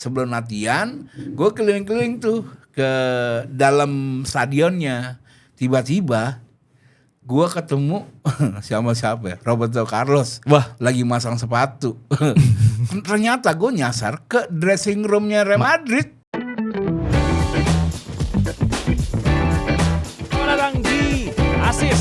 sebelum latihan gue keliling-keliling tuh ke dalam stadionnya. Tiba-tiba gue ketemu siapa ya, Roberto Carlos. Wah, lagi masang sepatu. Ternyata gue nyasar ke dressing roomnya Real Madrid. selamat datang di Asis.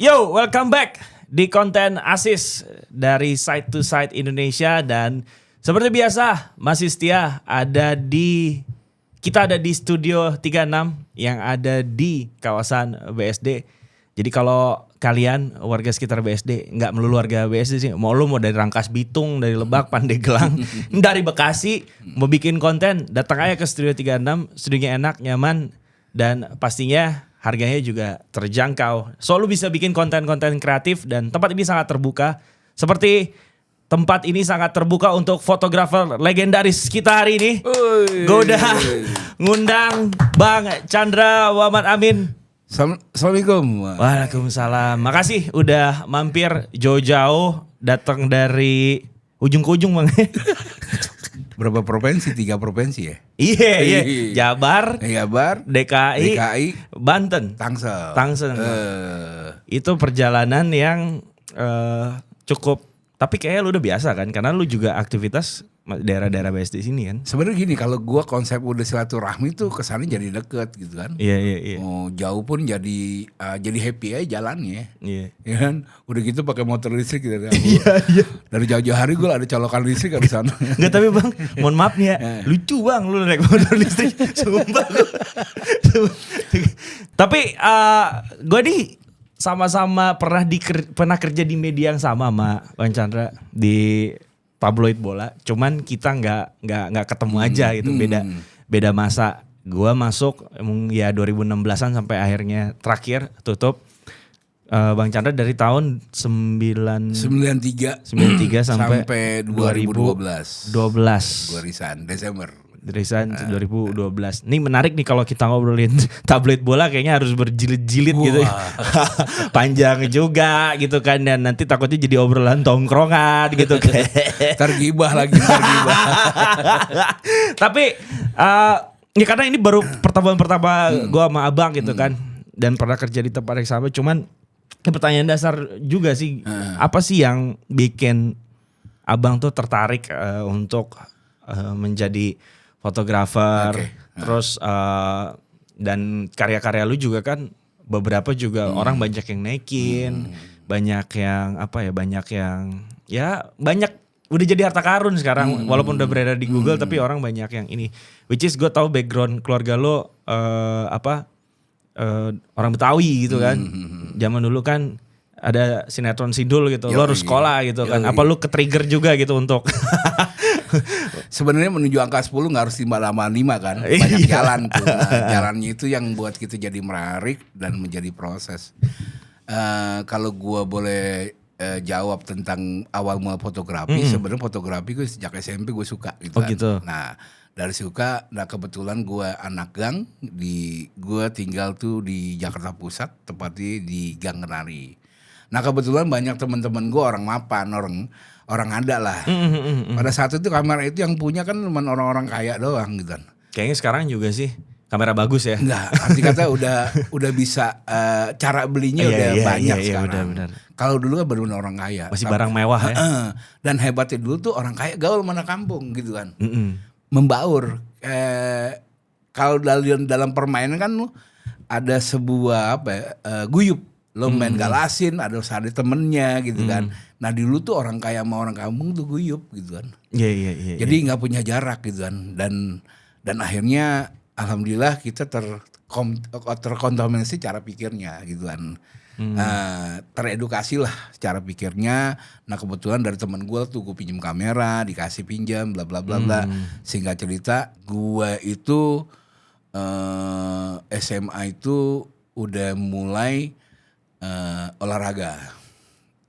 Yo, welcome back di konten Asis dari Side to Side Indonesia. Dan seperti biasa, masih setia kita ada di Studio 36 yang ada di kawasan BSD. Jadi kalau kalian warga sekitar BSD, nggak melulu warga BSD sih, mau dari Rangkas Bitung, dari Lebak, Pandeglang, dari Bekasi, mau bikin konten, datang aja ke Studio 36. Studionya enak, nyaman, dan pastinya harganya juga terjangkau. So lu bisa bikin konten-konten kreatif dan tempat ini sangat terbuka. Seperti tempat ini sangat terbuka untuk fotografer legendaris kita hari ini. Gue udah ngundang Bang Chandra Muhammad Amin. Assalamualaikum. Waalaikumsalam. Makasih udah mampir jauh-jauh datang dari ujung ke ujung, Bang. Berapa provinsi? 3 provinsi ya? Iya. Jabar, DKI, Banten, Tangsel. Itu perjalanan yang cukup. Tapi kayaknya lu udah biasa kan, karena lu juga aktivitas daerah-daerah BSD sini kan. Sebenarnya gini, kalau gua konsep udah silaturahmi tuh kesannya jadi deket gitu kan. Iya. Oh, jauh pun jadi happy aja jalannya. Iya. Ya kan, udah gitu pakai motor listrik gitu. Iya. Dari jauh-jauh hari gue ada colokan listrik di sana. Enggak, tapi Bang, mohon maaf nih ya, lucu Bang lu naik motor listrik. Sumpah lu. Tapi gue nih sama-sama pernah kerja di media yang sama sama Bang Chandra di tabloid bola. Cuman kita nggak ketemu aja gitu, beda masa. Gua masuk ya 2016-an sampai akhirnya terakhir tutup. Bang Chandra dari tahun 93 sampai 2012. Gua resign Desember. Resign 2012. Nih menarik nih kalau kita ngobrolin tabloid bola, kayaknya harus berjilid-jilid gitu. Panjang juga gitu kan, dan nanti takutnya jadi obrolan tongkrongan gitu kan. Tergibah. Tapi ya karena ini baru pertemuan pertama gue sama Abang gitu kan, dan pernah kerja di tempat yang sama. Cuman pertanyaan dasar juga sih, apa sih yang bikin Abang tuh tertarik untuk menjadi fotografer? Terus dan karya-karya lu juga kan beberapa juga orang banyak yang naikin, banyak yang udah jadi harta karun sekarang, walaupun udah beredar di Google, tapi orang banyak yang ini. Which is gue tahu background keluarga lo orang Betawi gitu kan. Zaman dulu kan ada sinetron Sidul gitu, lo harus sekolah gitu kan. Apa lu ke-trigger juga gitu untuk sebenarnya menuju angka 10 gak harus 5 kan. Banyak jalan tuh. Nah, jalannya itu yang buat kita jadi menarik dan menjadi proses. Kalau gua boleh jawab tentang awal mula fotografi, sebenarnya fotografi gue sejak SMP gue suka gitu kan. Gitu. Nah, dari suka, kebetulan gue anak gang, gue tinggal tuh di Jakarta Pusat, tepatnya di Gang Kenari. Nah, kebetulan banyak teman-teman gue orang mapan, orang ada lah. Pada saat itu kamera itu yang punya kan cuma orang-orang kaya doang gitu kan. Kayaknya sekarang juga sih kamera bagus ya. Enggak, arti kata udah bisa cara belinya udah banyak sekarang. Benar. Kalau dulu kan benar-benar orang kaya. Masih barang mewah ya. Dan hebatnya dulu tuh orang kaya gaul mana kampung gitu kan. Membaur. Kalau dalam permainan kan ada sebuah guyup. Lo main galasin, ada temennya gitu kan. Nah dulu tuh orang kaya sama orang kampung tuh guyup gitu kan. Iya. Jadi nggak punya jarak gitu kan. Dan akhirnya alhamdulillah kita terkontaminasi cara pikirnya gitu kan. Teredukasi lah cara pikirnya. Nah kebetulan dari teman gue tuh gue pinjam kamera, dikasih pinjam bla bla bla bla. Singkat cerita gue itu SMA itu udah mulai olahraga.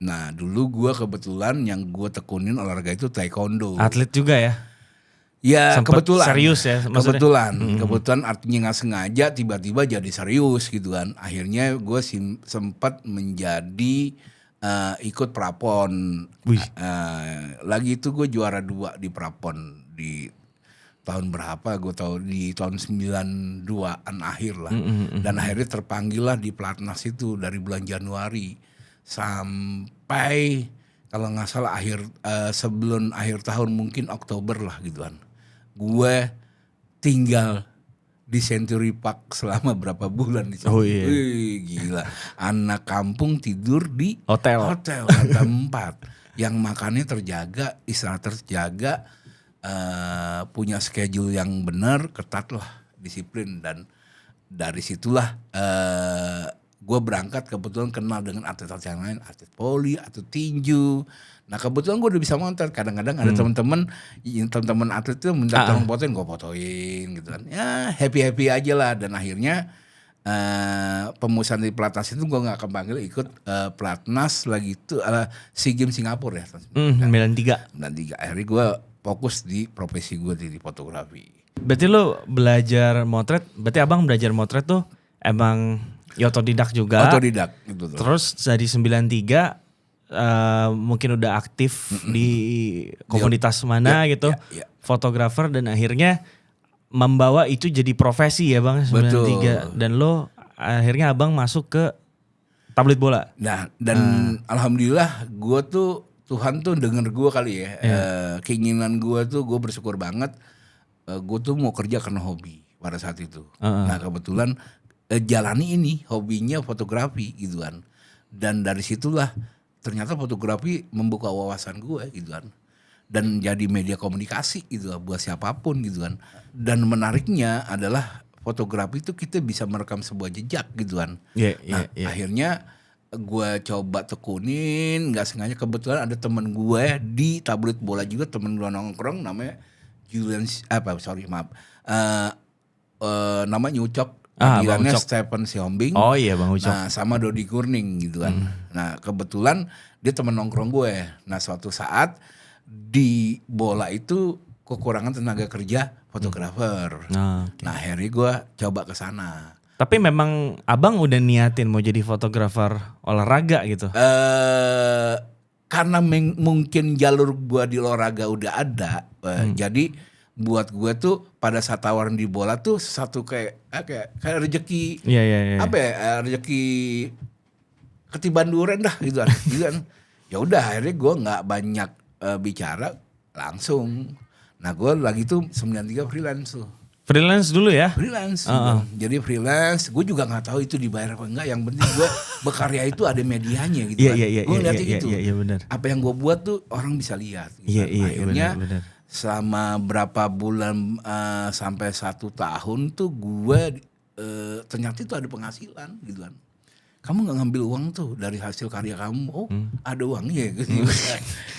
Nah dulu gue kebetulan yang gue tekunin olahraga itu taekwondo. Atlet juga ya? Ya sempet kebetulan. Serius ya maksudnya? Kebetulan artinya gak sengaja tiba-tiba jadi serius gitu kan. Akhirnya gue sempat menjadi ikut prapon. Wih. Lagi itu gue juara 2 di prapon di tahun berapa gue tahu, di tahun 92-an akhir lah. Dan akhirnya terpanggil lah di pelatnas itu dari bulan Januari sampai kalau nggak salah sebelum akhir tahun mungkin Oktober lah gitu kan. Gue tinggal di Century Park selama berapa bulan di sana. Oh iya. Wih, gila. Anak kampung tidur di Hotel. tempat yang makannya terjaga, istirahat terjaga, punya schedule yang benar, ketat lah, disiplin. Dan dari situlah gue berangkat, kebetulan kenal dengan atlet-atlet yang lain, atlet poli, atlet tinju. Nah kebetulan gue udah bisa motret. Kadang-kadang ada teman-teman atlet itu minta tolong fotoin, gue fotoin gitu kan. Ya happy aja lah. Dan akhirnya pemusatan di pelatnas itu gue nggak kepanggil ikut pelatnas lagi itu SEA Games Singapura ya. 93. Akhirnya gue fokus di profesi gue di fotografi. Berarti lo belajar motret, berarti abang belajar motret tuh emang otodidak juga. Otodidak gitu tuh. Terus dari 93 mungkin udah aktif di komunitas mana gitu, fotografer, dan akhirnya membawa itu jadi profesi ya bang 93. Betul. Dan lo akhirnya abang masuk ke tablet bola. Nah dan alhamdulillah gue tuh Tuhan tuh denger gue kali ya. Keinginan gue tuh, gue bersyukur banget. Gue tuh mau kerja karena hobi pada saat itu. Nah kebetulan jalani ini hobinya fotografi gitu kan. Dan dari situlah ternyata fotografi membuka wawasan gue gitu kan. Dan jadi media komunikasi gitu kan, buat siapapun gitu kan. Dan menariknya adalah fotografi itu kita bisa merekam sebuah jejak gitu kan. Akhirnya gue coba tekunin, nggak sengaja kebetulan ada temen gue di tablet bola juga, temen gue nongkrong namanya Julian, namanya Ucok. Panggilannya Stephen Siombing. Oh iya Bang Ucok. Nah sama Dodi Kurning gitu kan. Nah kebetulan dia teman nongkrong gue. Nah suatu saat di bola itu kekurangan tenaga kerja fotografer. Nah akhirnya gue coba ke sana. Tapi memang abang udah niatin mau jadi fotografer olahraga gitu? Karena mungkin jalur gue di olahraga udah ada. Jadi buat gue tuh pada saat tawaran di bola tuh satu kayak rezeki. Apa ya, rezeki ketiban duren dah gitu kan. Ya udah akhirnya gue nggak banyak bicara, langsung. Nah gue lagi tuh 93 freelance tuh. Freelance dulu ya? Freelance. Jadi freelance, gue juga nggak tahu itu dibayar apa enggak. Yang penting gue berkarya itu ada medianya gitu kan. Gue lihat itu. Iya benar. Apa yang gue buat tuh orang bisa lihat. Gitu kan. Akhirnya bener. Selama berapa bulan sampai 1 tahun tuh gue ternyata itu ada penghasilan gitu kan. Kamu nggak ngambil uang tuh dari hasil karya kamu? Oh ada uangnya gitu.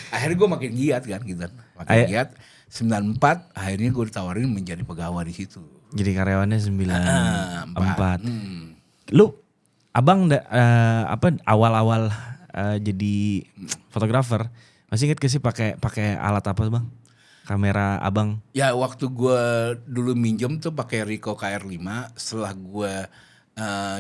Akhirnya gue makin giat kan gitu kan. Makin giat. 94 akhirnya gue ditawarin menjadi pegawai di situ. Jadi karyawannya 94. Lu abang awal-awal jadi fotografer masih inget gak sih pakai alat apa bang? Kamera abang? Ya waktu gue dulu minjem tuh pakai Ricoh KR5. Setelah gue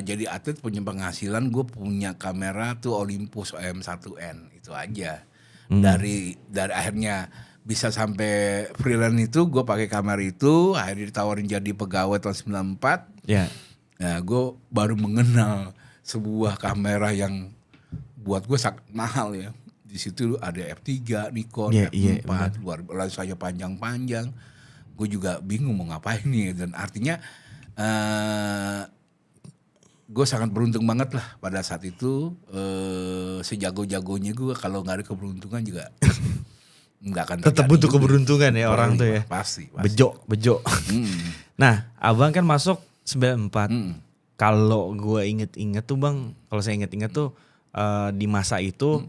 jadi atlet punya penghasilan, gue punya kamera tuh Olympus OM1N itu aja. Dari akhirnya bisa sampai freelance itu gue pakai kamera itu, akhirnya ditawarin jadi pegawai tahun 94. Nah gue baru mengenal sebuah kamera yang buat gue sangat mahal ya. Di situ ada F3, Nikon, F4, luar saja panjang-panjang. Gue juga bingung mau ngapain nih. Dan artinya gue sangat beruntung banget lah pada saat itu. Sejago-jagonya gue kalau nggak ada keberuntungan juga nggak akan terjadi. Tetap butuh keberuntungan ya orang tuh ya. Pasti. Bejo. Nah abang kan masuk 94. Kalau gue inget-inget tuh bang, kalau saya inget-inget tuh di masa itu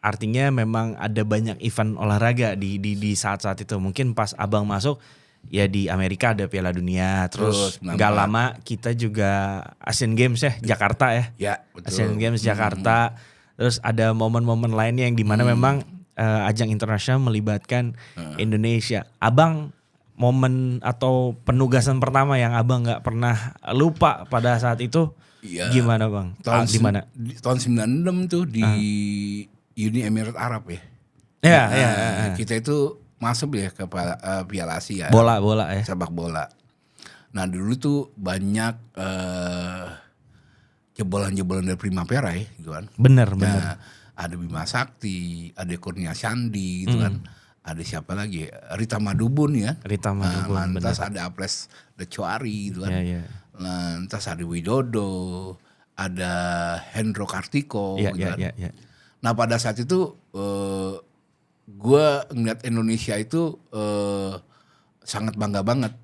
artinya memang ada banyak event olahraga di saat-saat itu. Mungkin pas abang masuk ya di Amerika ada Piala Dunia, terus nggak lama kita juga Asian Games ya Jakarta ya. Ya betul. Asian Games Jakarta. Terus ada momen-momen lainnya yang dimana memang ajang internasional melibatkan Indonesia. Abang momen atau penugasan pertama yang abang nggak pernah lupa pada saat itu Iya. Gimana Bang? Di mana? Tahun 96 tuh di Uni Emirat Arab ya. Ya, Nah, ya. kita itu masuk ya ke Piala Asia. Bola ya. Sepak bola. Nah dulu tuh banyak jebolan-jebolan dari Primavera ya gitu kan. Bener. Nah, ada Bima Sakti, ada Kurnia Sandi gitu kan. Ada siapa lagi? Rita Madubun ya. Rita Madubun, lantas ada Aples Decoari gitu kan. Iya. Lantas ada Widodo, ada Hendro Kartiko gitu kan. Iya. Nah pada saat itu gue ngeliat Indonesia itu sangat bangga banget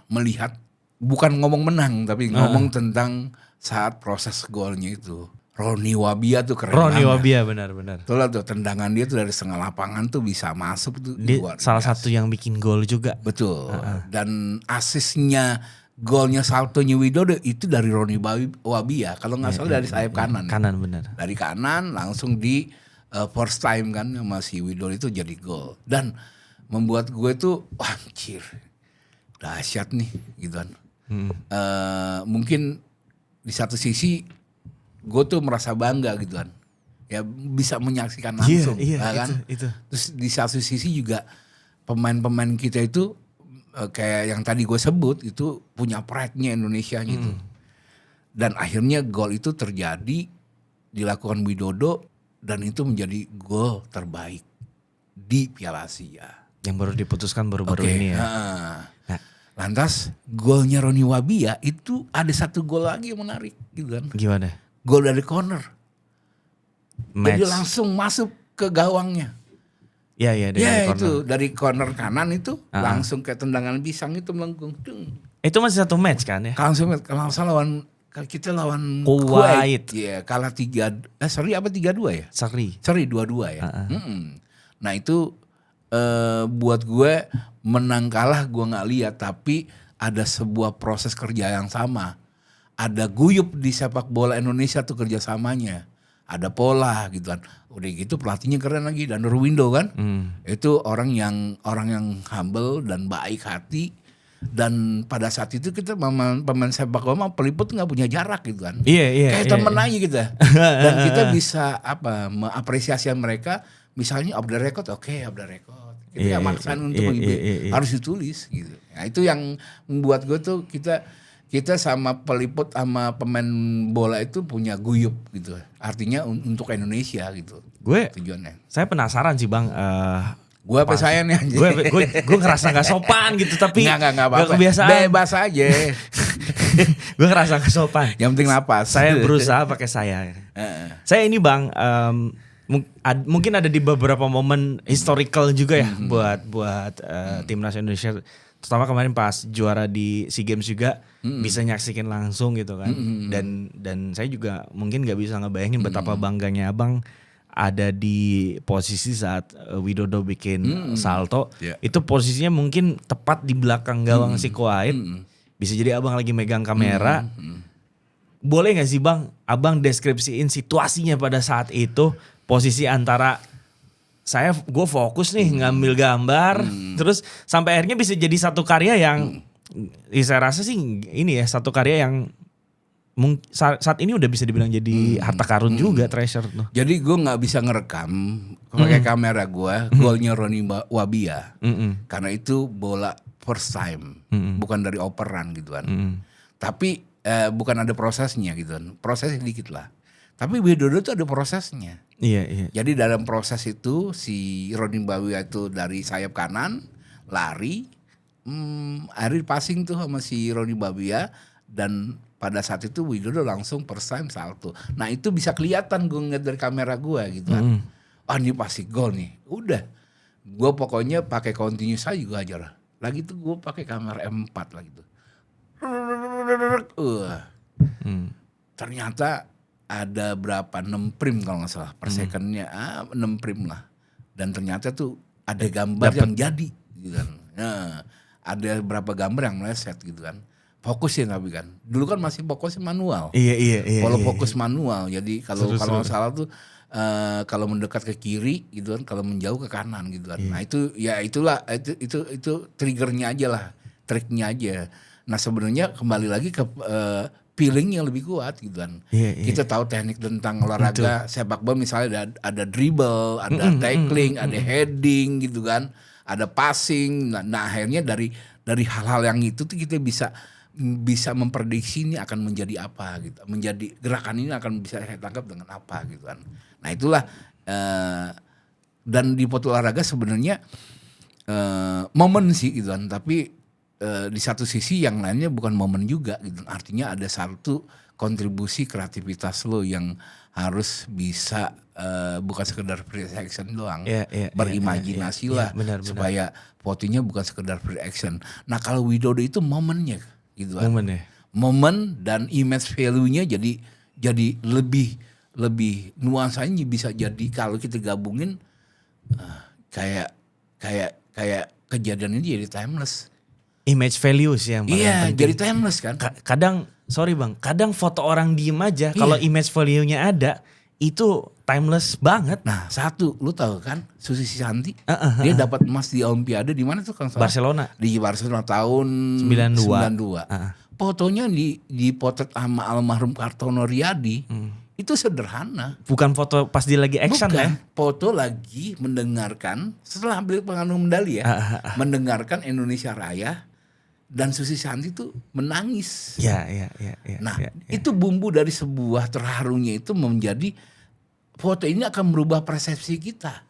melihat, bukan ngomong menang tapi ngomong tentang saat proses golnya itu. Roni Wabia tuh keren banget. Roni Wabia benar. Itulah tuh tendangan dia tuh dari setengah lapangan tuh bisa masuk tuh. Dia salah satu yang bikin gol juga. Betul. Dan asisnya golnya saltonya Widodo itu dari Roni Wabia. Kalau nggak salah dari sayap kanan. Kanan benar. Dari kanan langsung di first time kan sama si Widodo itu jadi gol. Dan membuat gue tuh wah, anjir dahsyat nih gitu kan. Mungkin di satu sisi gue tuh merasa bangga gitu kan. Ya bisa menyaksikan langsung. Iya, kan? itu. Terus di satu sisi juga pemain-pemain kita itu kayak yang tadi gue sebut itu punya pride-nya Indonesia gitu. Dan akhirnya gol itu terjadi dilakukan Widodo dan itu menjadi gol terbaik di Piala Asia. Yang baru diputuskan baru-baru ini ya. Nah, lantas golnya Roni Wabia itu ada satu gol lagi yang menarik gitu kan. Gimana? Gol dari corner. Match. Jadi langsung masuk ke gawangnya. Iya dari corner. Itu dari corner kanan itu langsung ke tendangan pisang itu melengkung. Itu masih satu match kan ya? Langsung kalau salah kita lawan Kuwait. Iya, kalah 3-2 ya? Seri 2-2 ya. Nah, itu buat gue menang kalah gue nggak lihat, tapi ada sebuah proses kerja yang sama. Ada guyup di sepak bola Indonesia tuh kerjasamanya. Ada pola gitu kan. Udah gitu pelatihnya keren lagi, dan Nurwindo kan. Itu orang yang humble dan baik hati. Dan pada saat itu kita pemain sepak bola peliput nggak punya jarak gitu kan. Iya. Kayak temen aja kita. Dan kita bisa mengapresiasi mereka. Misalnya off the record, oke, off the record. Kita nggak maksain untuk harus ditulis gitu. Nah itu yang membuat gue tuh kita sama peliput sama pemain bola itu punya guyup gitu. Artinya untuk Indonesia gitu. Tujuannya. Saya penasaran sih Bang. Gue apa saya nih anjing. Gue ngerasa gak sopan gitu, tapi nggak apa-apa. Kebiasaan. Bebas aja. Gue ngerasa gak sopan. Yang penting napas. Saya berusaha pakai saya. Saya ini Bang, mungkin ada di beberapa momen historical juga ya buat timnas Indonesia. Terutama kemarin pas juara di SEA Games juga bisa nyaksikin langsung gitu kan. Dan saya juga mungkin gak bisa ngebayangin betapa bangganya Abang ada di posisi saat Widodo bikin salto. Itu posisinya mungkin tepat di belakang gawang si Kuwait. Bisa jadi Abang lagi megang kamera. Boleh gak sih Bang, Abang deskripsiin situasinya pada saat itu, posisi antara gue fokus nih ngambil gambar, terus sampai akhirnya bisa jadi satu karya yang saya rasa sih ini ya, satu karya yang saat ini udah bisa dibilang jadi harta karun juga, treasure tuh. Jadi gue nggak bisa ngerekam pakai kamera gue golnya Roni Wabia, karena itu bola first time, bukan dari operan gitu kan. Tapi bukan ada prosesnya gitu kan, prosesnya dikit lah. Tapi Widodo tuh ada prosesnya. Iya. Jadi dalam proses itu si Roni Wabia itu dari sayap kanan lari, akhirnya passing tuh sama si Roni Wabia, dan pada saat itu Widodo langsung first time salto. Nah itu bisa kelihatan gue ngeliat dari kamera gue gitu kan. Ini pasti gol nih. Udah. Gue pokoknya pakai continuous aja gue ajar. Lagi tuh gue pakai kamera M4 lagi tuh. Ternyata ada berapa? 6 frame kalau gak salah. Per secondnya 6 frame lah. Dan ternyata tuh ada gambar yang jadi gitu kan. Nah, ada berapa gambar yang meleset gitu kan. Fokus ya tapi kan. Dulu kan masih fokusnya manual. Iya. Kalau fokus manual. Jadi kalau salah tuh kalau mendekat ke kiri gitu kan, kalau menjauh ke kanan gitu kan. Nah itu ya itulah itu triggernya aja lah, triknya aja. Nah sebenarnya kembali lagi ke feeling yang lebih kuat gitu kan. Kita tahu teknik tentang olahraga sepak bola misalnya ada dribble, ada tackling, ada heading gitu kan, ada passing. Nah akhirnya dari hal-hal yang itu tuh kita bisa memprediksi ini akan menjadi apa gitu. Menjadi gerakan ini akan bisa saya tangkap dengan apa gitu kan. Nah itulah dan di foto olahraga sebenarnya momen sih gitu kan, tapi di satu sisi yang lainnya bukan momen juga gitu. Artinya ada satu kontribusi kreativitas lo yang harus bisa bukan sekedar free action doang, berimajinasi lah benar. supaya fotonya bukan sekedar free action. Nah kalau Widodo itu momennya gitu kan, momen dan image value-nya jadi lebih nuansanya bisa jadi kalau kita gabungin kayak kejadian ini jadi timeless. Image values yang paling penting. Jadi timeless kan. Kadang sorry bang, kadang foto orang diem aja kalau image value-nya ada itu timeless banget. Nah satu, lu tahu kan Susi Santi dia dapat emas di Olimpiade di mana tuh kan? Barcelona. Di Barcelona tahun 92. Fotonya dipotret sama almarhum Kartono Riyadi. Itu sederhana. Bukan foto pas dia lagi action ya? Foto lagi mendengarkan setelah beliau pengandung medali ya, mendengarkan Indonesia Raya. Dan Susi Santi itu menangis. Nah, itu bumbu dari sebuah terharunya itu menjadi foto ini akan merubah persepsi kita.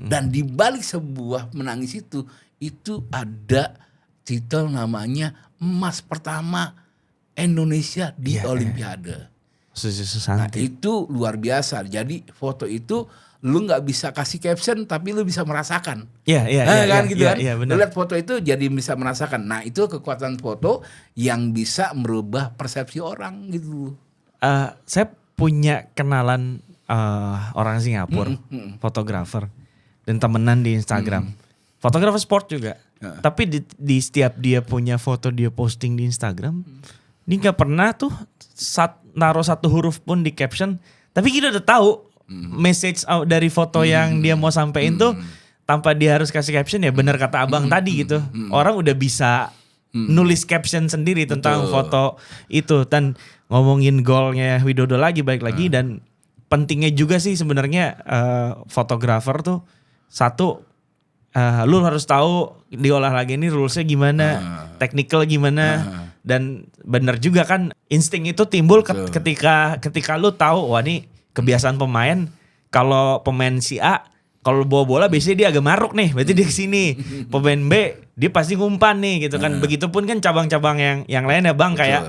Dan di balik sebuah menangis itu ada titel namanya emas pertama Indonesia di Olimpiade. Susi Santi. Nah, itu luar biasa. Jadi foto itu lu nggak bisa kasih caption tapi lu bisa merasakan. Iya, lu lihat foto itu jadi bisa merasakan. Nah itu kekuatan foto yang bisa merubah persepsi orang gitu. Saya punya kenalan orang Singapura, fotografer dan temenan di Instagram. Fotografer sport juga. Tapi di setiap dia punya foto dia posting di Instagram, dia nggak pernah tuh naruh satu huruf pun di caption. Tapi kita udah tahu message dari foto yang dia mau sampein tuh tanpa dia harus kasih caption ya benar kata abang tadi gitu. Orang udah bisa nulis caption sendiri tentang foto itu. Dan ngomongin golnya Widodo balik lagi dan pentingnya juga sih sebenarnya fotografer tuh satu lu harus tahu di olahraga ini rulesnya gimana, technical gimana. Dan benar juga kan insting itu timbul ketika lu tahu wah nih kebiasaan pemain, kalau pemain si A kalau bawa bola biasanya dia agak maruk nih, berarti dia kesini. Pemain B dia pasti ngumpan nih gitu kan. Begitupun kan cabang-cabang yang lain ya bang. Kayak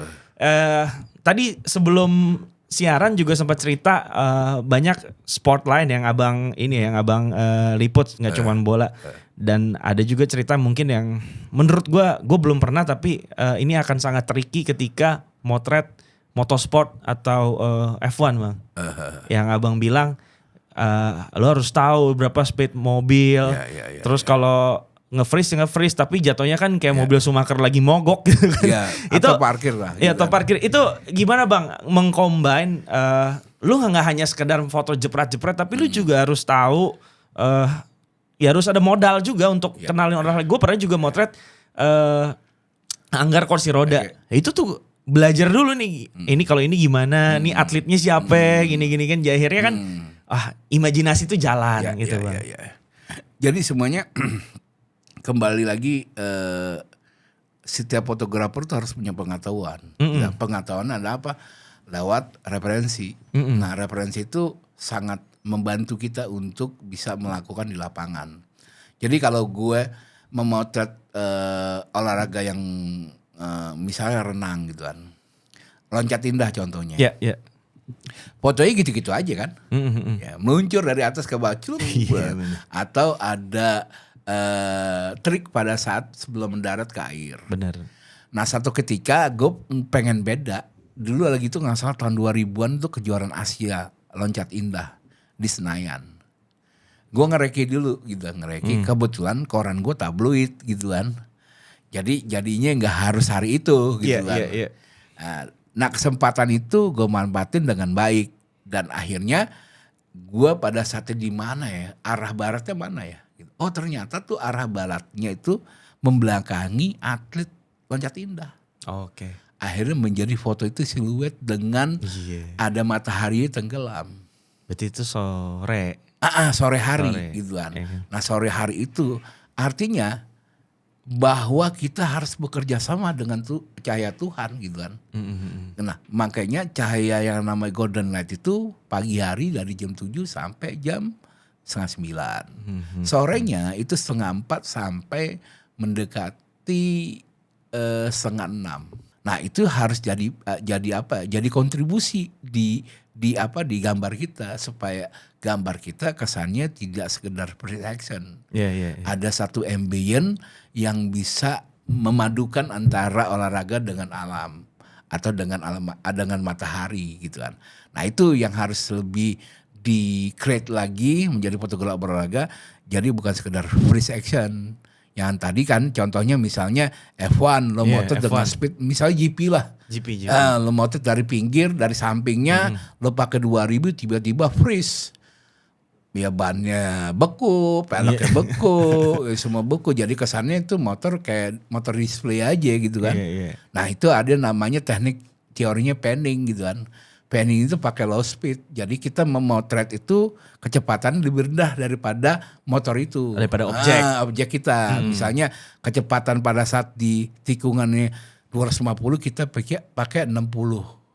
tadi sebelum siaran juga sempat cerita banyak sport lain yang abang liput, nggak cuma bola. Dan ada juga cerita mungkin yang menurut gue belum pernah, tapi ini akan sangat tricky ketika motret motorsport atau F1 bang. Yang abang bilang lo harus tahu berapa speed mobil. Terus kalau nge-freeze tapi jatuhnya kan kayak mobil Schumacher lagi mogok gitu kan. Atau parkir lah. Iya atau parkir. Itu gimana bang mengcombine lu nggak hanya sekedar foto jepret-jepret tapi lu juga harus tahu ya harus ada modal juga untuk kenalin orang lain. Gue pernah juga motret anggar kursi roda. Itu tuh belajar dulu nih. Ini kalau ini gimana? Nih atletnya siapa? Gini kan. Akhirnya kan imajinasi tuh jalan gitu bang. Jadi semuanya kembali lagi setiap fotografer tuh harus punya pengetahuan. Dan pengetahuan ada apa? Lewat referensi. Nah referensi itu sangat membantu kita untuk bisa melakukan di lapangan. Jadi kalau gue memotret olahraga yang misalnya renang gitu kan, loncat indah contohnya. Fotonya gitu-gitu aja kan, meluncur dari atas ke bawah, atau ada trik pada saat sebelum mendarat ke air. Benar. Nah satu ketika gue pengen beda, dulu lagi tuh nggak salah tahun 2000-an tuh kejuaraan Asia loncat indah di Senayan. Gue ngereki dulu gitu, kebetulan koran gue tabloid gitu kan. Jadinya nggak harus hari itu gitu kan. Nah kesempatan itu gue manfaatin dengan baik dan akhirnya gue pada saatnya di mana ya, arah baratnya mana ya? Oh ternyata tuh arah baratnya itu membelakangi atlet loncat indah. akhirnya menjadi foto itu siluet dengan ada matahari tenggelam. Berarti itu sore. Sore hari Sore. gitu kan. Iya. Nah sore hari itu artinya bahwa kita harus bekerja sama dengan cahaya Tuhan gitu kan. Nah makanya cahaya yang namanya golden light itu pagi hari dari jam 7 sampai jam 8:30. Sorenya itu 5:30 sampai mendekati 5:30. Nah itu harus jadi apa? Jadi kontribusi di gambar kita supaya gambar kita kesannya tidak sekedar projection. Ada satu ambient yang bisa memadukan antara olahraga dengan alam atau dengan matahari gitu kan. Nah itu yang harus lebih di-create lagi menjadi fotografer olahraga. Jadi bukan sekedar freeze action. Yang tadi kan contohnya misalnya F1 lo motret dengan speed misalnya GP lah. GP. Lo motret dari pinggir, dari sampingnya lo pakai 2000 tiba-tiba freeze. Ya bannya beku, peleknya beku, semua beku. Jadi kesannya itu motor kayak motor display aja gitu kan. Nah itu ada namanya teknik teorinya panning gitu kan. Panning itu pakai low speed. Jadi kita memotret itu kecepatan lebih rendah daripada motor itu. Daripada objek. Objek kita. Misalnya kecepatan pada saat di tikungannya 250 kita pakai 60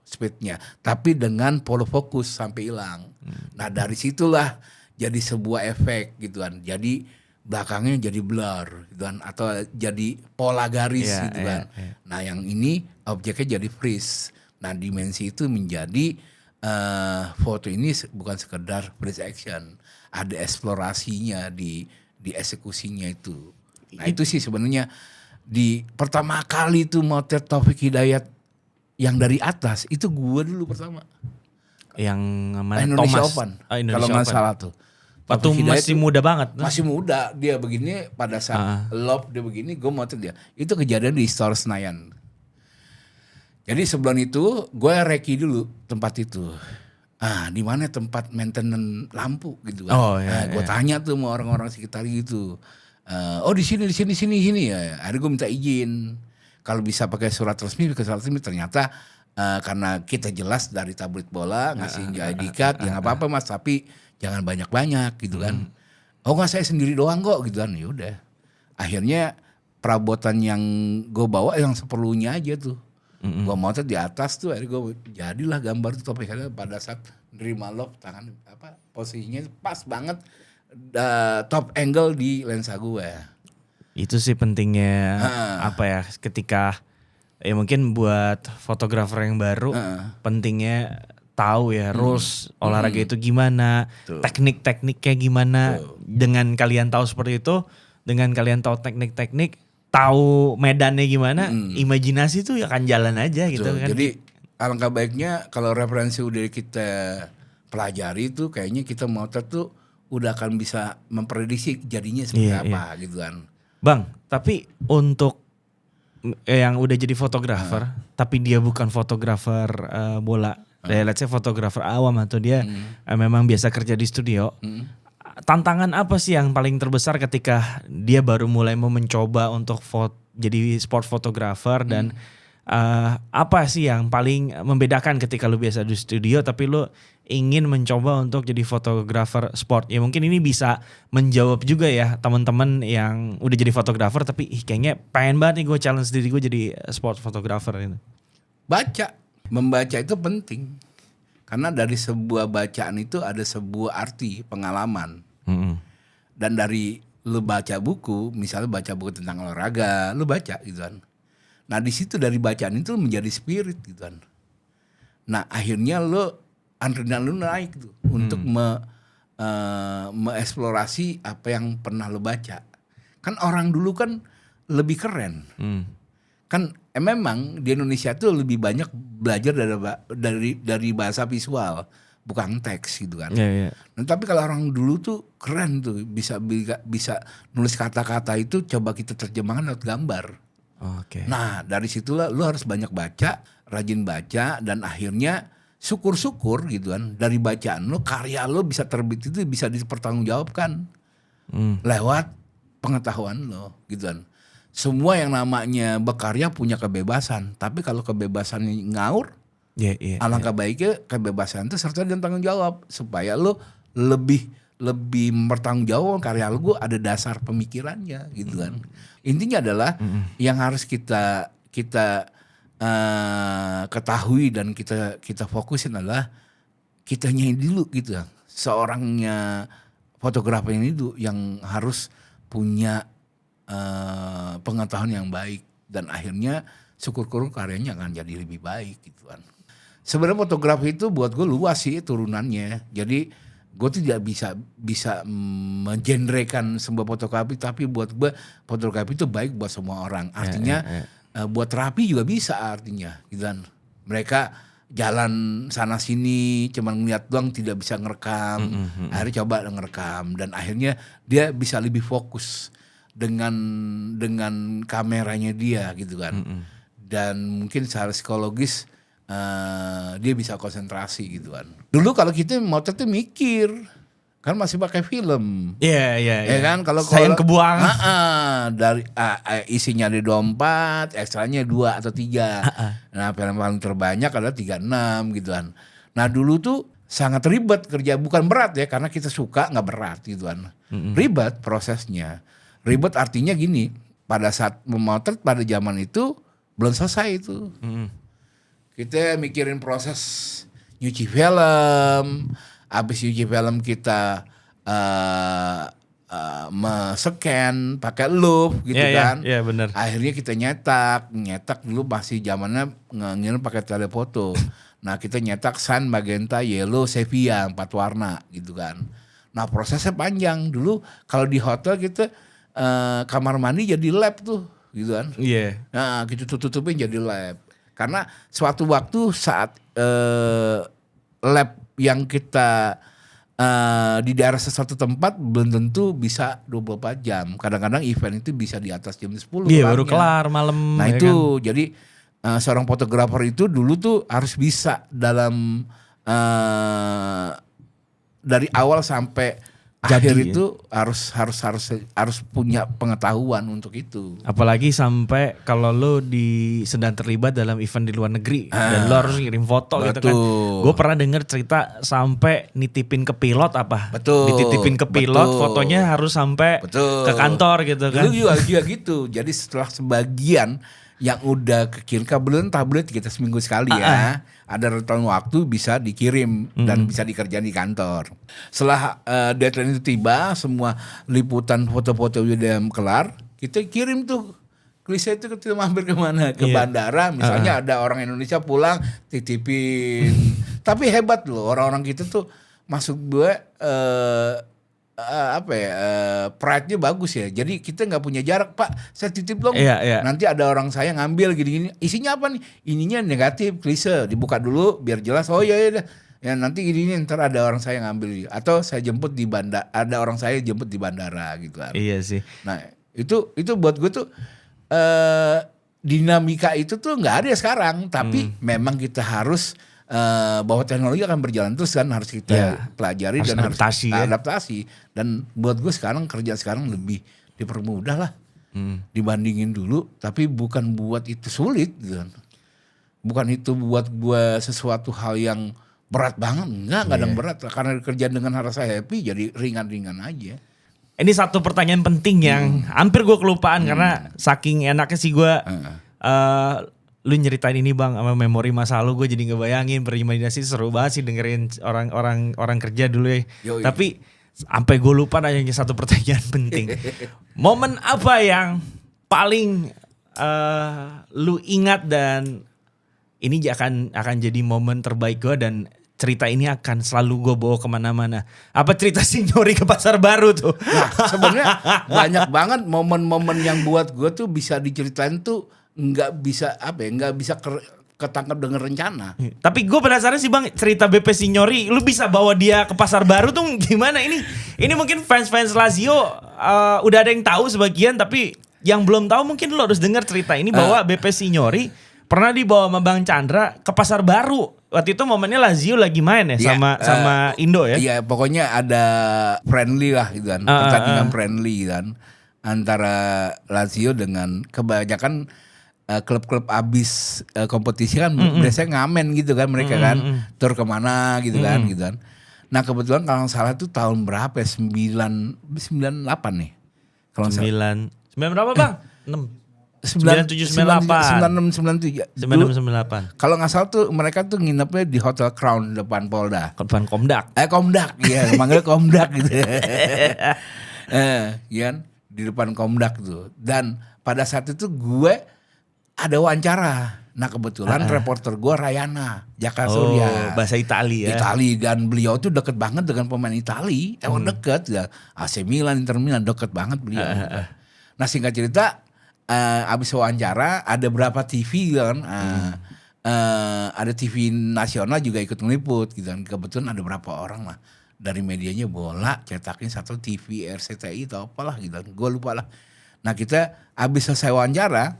speednya. Tapi dengan polo fokus sampai hilang. Nah dari situlah jadi sebuah efek gitu kan. Jadi belakangnya jadi blur gitu kan. Atau jadi pola garis gitu kan. Nah yang ini objeknya jadi freeze. Nah dimensi itu menjadi foto ini bukan sekedar freeze action, ada eksplorasinya di eksekusinya itu. Nah itu sih sebenarnya di pertama kali itu motret Taufik Hidayat yang dari atas itu gue dulu pertama. Yang mana? Indonesia Thomas. Open, Indonesia kalau nggak Open. salah tuh. Waktu masih muda banget. Masih muda dia begini pada saat lob dia begini gue motret dia. Itu kejadian di Istora Senayan. Jadi sebelum itu gue reki dulu tempat itu. Di mana tempat maintenance lampu gitu kan. Gue tanya tuh sama orang-orang sekitar gitu. Di sini ya. Akhirnya gue minta izin. Kalau bisa pakai surat resmi, ternyata karena kita jelas dari tabloid bola ngasih ID card, ya nggak apa-apa mas, tapi jangan banyak-banyak gitu kan. Nggak saya sendiri doang kok gitu kan. Yaudah. Akhirnya perabotan yang gue bawa yang seperlunya aja tuh. Gue motret di atas tuh, akhirnya gue jadilah gambar tuh Taufik Hidayat pada saat nerima lob tangan posisinya pas banget top angle di lensa gue. Itu sih pentingnya ketika ya mungkin buat fotografer yang baru pentingnya tahu ya rules olahraga itu gimana, teknik-tekniknya gimana. Dengan kalian tahu seperti itu, dengan kalian tahu teknik-teknik, tahu medannya gimana, imajinasi tuh akan jalan aja gitu kan. Jadi alangkah baiknya kalau referensi udah kita pelajari tuh kayaknya kita motret tuh udah akan bisa memprediksi jadinya seperti apa gitu kan. Bang, tapi untuk yang udah jadi fotografer tapi dia bukan fotografer bola, let's say fotografer awam atau dia memang biasa kerja di studio. Tantangan apa sih yang paling terbesar ketika dia baru mulai mau mencoba untuk jadi sport photographer dan apa sih yang paling membedakan ketika lu biasa di studio tapi lu ingin mencoba untuk jadi fotografer sport? Ya mungkin ini bisa menjawab juga ya teman-teman yang udah jadi fotografer tapi kayaknya pengen banget nih gue challenge diri gue jadi sport photographer gitu. Membaca itu penting. Karena dari sebuah bacaan itu ada sebuah arti, pengalaman. Dan dari lu baca buku, misalnya baca buku tentang olahraga, lu baca gitu kan. Nah di situ dari bacaan itu menjadi spirit gitu kan. Nah akhirnya lu adrenalin lu naik tuh untuk mengeksplorasi apa yang pernah lu baca. Kan orang dulu kan lebih keren. Kan memang di Indonesia tuh lebih banyak belajar dari bahasa visual, bukan teks gitu kan. Nah, tapi kalau orang dulu tuh keren tuh bisa nulis kata-kata itu coba kita terjemahkan lewat gambar. Nah dari situlah lu harus banyak baca, rajin baca, dan akhirnya syukur-syukur gitu kan dari bacaan lu karya lu bisa terbit itu bisa dipertanggungjawabkan lewat pengetahuan lo gitu kan. semua yang namanya berkarya punya kebebasan. Tapi kalau kebebasan ngaur, alangkah baiknya kebebasan itu serta dan tanggung jawab supaya lo lebih bertanggung jawab karya lo, ada dasar pemikirannya gitu kan. Intinya adalah yang harus kita ketahui dan kita fokusin adalah kitanya dulu gitu ya. Seorangnya fotografer ini dulu yang harus punya pengetahuan yang baik dan akhirnya syukur-syukur karyanya akan jadi lebih baik gitu kan. Sebenarnya fotografi itu buat gue luas sih turunannya. Jadi gue tidak bisa mengenrekan sebuah fotografi, tapi buat gue fotografi itu baik buat semua orang. Artinya buat terapi juga bisa artinya gitu kan. Mereka jalan sana sini cuman ngeliat doang tidak bisa ngerekam. Akhirnya coba ngerekam dan akhirnya dia bisa lebih fokus dengan kameranya dia gitu kan. Dan mungkin secara psikologis dia bisa konsentrasi gitu kan. Dulu kalau kita motret tuh mikir kan masih pakai film. Iya. Kan kalau sayang kebuang. Dari isinya ada 24, ekstranya 2 atau 3. Nah, film paling terbanyak adalah 36 gitu kan. Nah, dulu tuh sangat ribet kerja, bukan berat ya karena kita suka nggak berat gitu kan. Ribet prosesnya. Ribet artinya gini, pada saat memotret pada zaman itu belum selesai itu. Kita mikirin proses nyuci film, habis nyuci film kita scan pakai loop gitu kan. Iya benar. Akhirnya kita nyetak dulu masih zamannya ngirim pakai telefoto. Nah kita nyetak sun, magenta, yellow, sepia 4 warna gitu kan. Nah prosesnya panjang dulu kalau di hotel kita kamar mandi jadi lab tuh gitu kan. Iya. Nah kita tutupin jadi lab. Karena suatu waktu saat lab yang kita di daerah sesuatu tempat belum tentu bisa 24 jam. Kadang-kadang event itu bisa di atas jam 10. Iya baru kelar malam. Nah ya itu kan? jadi seorang fotografer itu dulu tuh harus bisa dalam dari awal sampai akhir itu harus punya pengetahuan untuk itu. Apalagi sampai kalau lo sedang terlibat dalam event di luar negeri dan lo harus ngirim foto gitu kan. Gue pernah denger cerita sampai nitipin ke pilot apa? Betul. Dititipin ke pilot, fotonya harus sampai ke kantor gitu kan. Dulu juga gitu. Jadi setelah sebagian yang udah kekirim tablet kita seminggu sekali ya. Ada rentan waktu bisa dikirim dan bisa dikerjain di kantor. Setelah deadline itu tiba, semua liputan foto-foto udah kelar, kita kirim tuh. Klise itu kita mampir kemana? Ke bandara, misalnya ada orang Indonesia pulang, titipin. Tapi hebat loh, orang-orang kita tuh masuk gue pride-nya bagus ya. Jadi kita nggak punya jarak, Pak. Saya titip dong. Nanti ada orang saya ngambil gini-gini. Isinya apa nih? Ininya negatif, klise. Dibuka dulu biar jelas. Oh iya. Ya nanti gini ntar ada orang saya ngambil atau saya jemput di bandara. Ada orang saya jemput di bandara gitu kan. Iya sih. Nah itu buat gue tuh dinamika itu tuh nggak ada sekarang. Tapi memang kita harus bahwa teknologi akan berjalan terus kan harus kita pelajari harus dan adaptasi, harus adaptasi. Dan buat gue kerja sekarang lebih dipermudah lah dibandingin dulu. Tapi bukan buat itu sulit gitu kan. Bukan itu buat gue sesuatu hal yang berat banget. Enggak ada yang berat. Karena kerja dengan rasa happy jadi ringan-ringan aja. Ini satu pertanyaan penting yang hampir gue kelupaan karena saking enaknya sih gue lu nyeritain ini bang sama memori masa lalu gue jadi ngebayangin berimajinasi seru banget sih dengerin orang kerja dulu ya. Yoi. Tapi sampai gue lupa nanya satu pertanyaan penting. Momen apa yang paling lu ingat dan ini akan jadi momen terbaik gue dan cerita ini akan selalu gue bawa kemana-mana. Apa cerita Signori ke Pasar Baru tuh? Nah sebenarnya banyak banget momen-momen yang buat gue tuh bisa diceritain tuh nggak bisa ketangkap dengan rencana. Tapi gue penasaran sih bang, cerita BP Signori, lu bisa bawa dia ke Pasar Baru tuh gimana? Ini mungkin fans Lazio udah ada yang tahu sebagian, tapi yang belum tahu mungkin lu harus dengar cerita ini bahwa BP Signori pernah dibawa sama Bang Chandra ke Pasar Baru. Waktu itu momennya Lazio lagi main ya sama Indo ya. Iya pokoknya ada friendly lah gitu kan, pertandingan friendly kan. antara Lazio dengan kebanyakan klub-klub abis kompetisi kan biasanya ngamen gitu kan mereka kan tur kemana gitu kan gitu kan. Nah kebetulan kalau nggak salah tuh tahun berapa ya 98 nih kalau nggak salah. 9 berapa bang? 97 98 96 98. Kalau nggak salah tuh mereka tuh nginepnya di Hotel Crown depan Polda. Depan Komdak. Komdak ya manggilnya Komdak gitu. Kan di depan Komdak tuh. Dan pada saat itu gue ada wawancara. Nah kebetulan reporter gue Rayana Jaka Surya. Bahasa Itali ya. Itali dan beliau tuh deket banget dengan pemain Itali. Emang deket ya. AC Milan, Inter Milan deket banget beliau. Nah singkat cerita abis wawancara ada berapa TV kan. Ada TV nasional juga ikut meliput gitu kan. Kebetulan ada berapa orang lah. Dari medianya bola cetakin satu TV RCTI atau apalah gitu kan. Gue lupa lah. Nah kita abis selesai wawancara.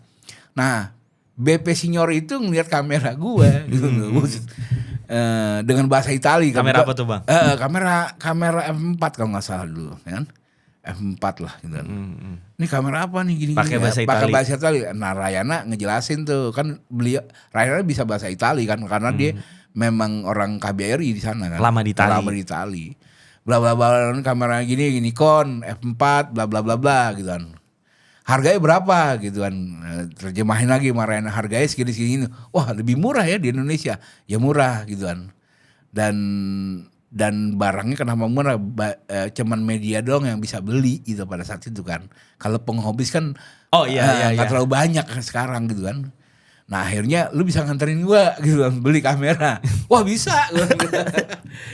Nah BP Senior itu ngeliat kamera gue gitu dengan bahasa Itali. Kamera apa tuh bang? Kamera F4 kalau nggak salah dulu kan. F4 lah gitu kan. Ini kamera apa nih gini-gini. Pakai bahasa Itali. Pakai bahasa Itali. Nah Rayana ngejelasin tuh kan beliau Rayana bisa bahasa Itali kan karena dia memang orang KBRI di sana kan. Lama di Itali. Bla bla bla kamera gini Nikon F4 bla bla bla bla gitu kan. Harganya berapa gitu kan. Terjemahin lagi marahin harganya segini-segini. Wah lebih murah ya di Indonesia. Ya murah gitu kan. Dan barangnya kenapa murah? Cuman media doang yang bisa beli gitu pada saat itu kan. Kalau penghobis kan gak terlalu banyak sekarang gitu kan. Nah akhirnya lu bisa nganterin gua gitu kan beli kamera. Wah bisa.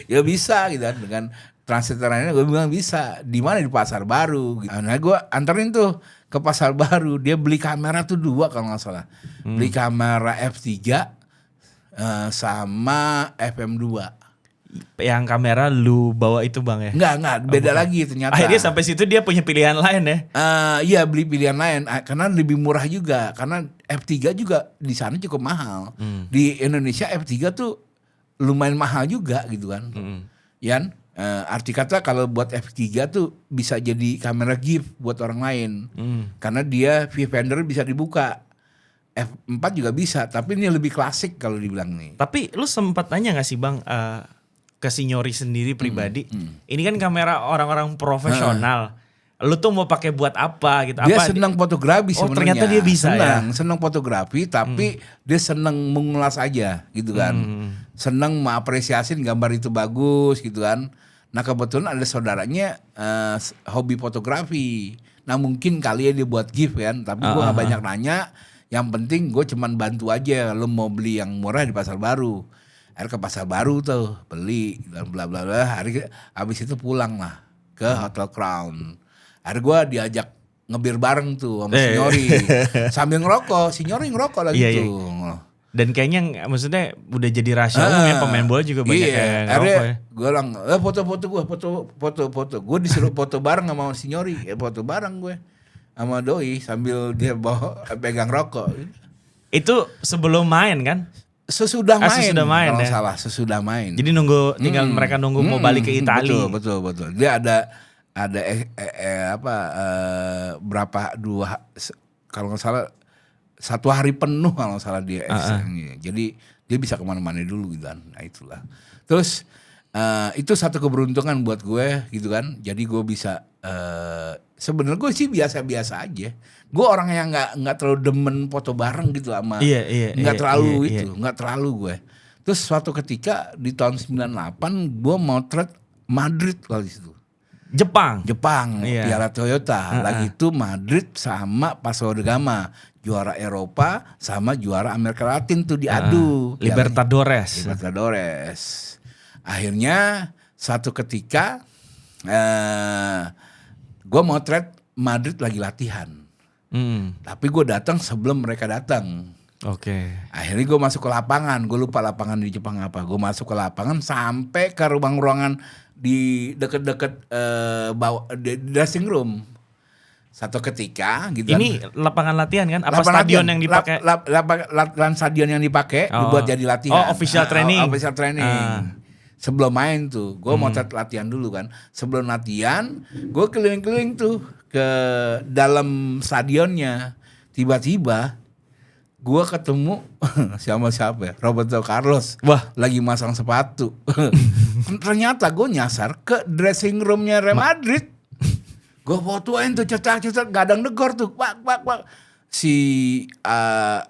Ya bisa gitu kan. Dengan translatornya gue bilang bisa. Di mana? Di Pasar Baru gitu. Nah gue anterin tuh ke Pasar Baru. Dia beli kamera tuh 2 kalau gak salah. Beli kamera F3 sama FM2. Yang kamera lu bawa itu bang ya? Enggak, beda lagi ternyata. Akhirnya sampai situ dia punya pilihan lain ya? Iya beli pilihan lain karena lebih murah juga. Karena F3 juga di sana cukup mahal. Di Indonesia F3 tuh lumayan mahal juga gitu kan. Yan, arti kata kalau buat F3 tuh bisa jadi kamera gift buat orang lain. Karena dia viewfinder bisa dibuka. F4 juga bisa, tapi ini lebih klasik kalau dibilang nih. Tapi lu sempat tanya gak sih bang ke Signori sendiri pribadi? Ini kan kamera orang-orang profesional. Lu tuh mau pakai buat apa gitu? Dia senang fotografi sebenarnya. Oh ternyata dia bisa senang fotografi, tapi dia senang mengulas aja gitu kan. Senang mengapresiasi gambar itu bagus gitu kan. Nah kebetulan ada saudaranya hobi fotografi. Nah mungkin kali ya dia buat gift kan, tapi gue gak banyak nanya. Yang penting gue cuman bantu aja. Lo mau beli yang murah di Pasar Baru. Akhirnya ke Pasar Baru tuh beli dan bla bla bla. Habis itu pulang lah ke Hotel Crown. Akhirnya gue diajak ngebir bareng tuh sama Signori. Sambil ngerokok. Signori ngerokok lagi tuh. Dan kayaknya maksudnya udah jadi rahasia umum ya, pemain bola juga banyak yang ngerokok ya. Gue bilang foto. Gue disuruh foto bareng sama Signori. Foto bareng gue sama Doi sambil dia bawa pegang rokok. Itu sebelum main kan? Sesudah main kalau salah, sesudah main. Jadi tinggal mereka nunggu mau balik ke Italia. Betul. Dia ada kalau nggak salah 1 hari penuh kalau nggak salah dia. Jadi dia bisa kemana-mana dulu gitu kan. Nah itulah. Terus itu satu keberuntungan buat gue gitu kan. Jadi gue bisa sebenarnya gue sih biasa-biasa aja. Gue orang yang nggak terlalu demen foto bareng gitu sama. Nggak terlalu gue. Terus suatu ketika di tahun 98 gue motret Madrid kali itu. Jepang, Piala Toyota. Lagi itu Madrid sama Vasco da Gama, juara Eropa sama juara Amerika Latin tuh diadu. Libertadores. Akhirnya satu ketika gue motret Madrid lagi latihan. Tapi gue datang sebelum mereka datang. Akhirnya gue masuk ke lapangan. Gue lupa lapangan di Jepang apa. Gue masuk ke lapangan sampai ke ruangan di deket-deket dressing room. Satu ketika gitu. Ini lapangan latihan kan? Apa stadion yang dipakai? Lapangan stadion yang dipakai dibuat jadi latihan. Official training. Official training. Sebelum main tuh, gue mau latihan dulu kan. Sebelum latihan, gue keliling-keliling tuh ke dalam stadionnya, tiba-tiba gue ketemu sama siapa ya? Roberto Carlos. Wah. Lagi masang sepatu. Ternyata gue nyasar ke dressing roomnya Real Madrid. Gue fotoin tuh cetak-cetak, gadang negor tuh. Pak. Si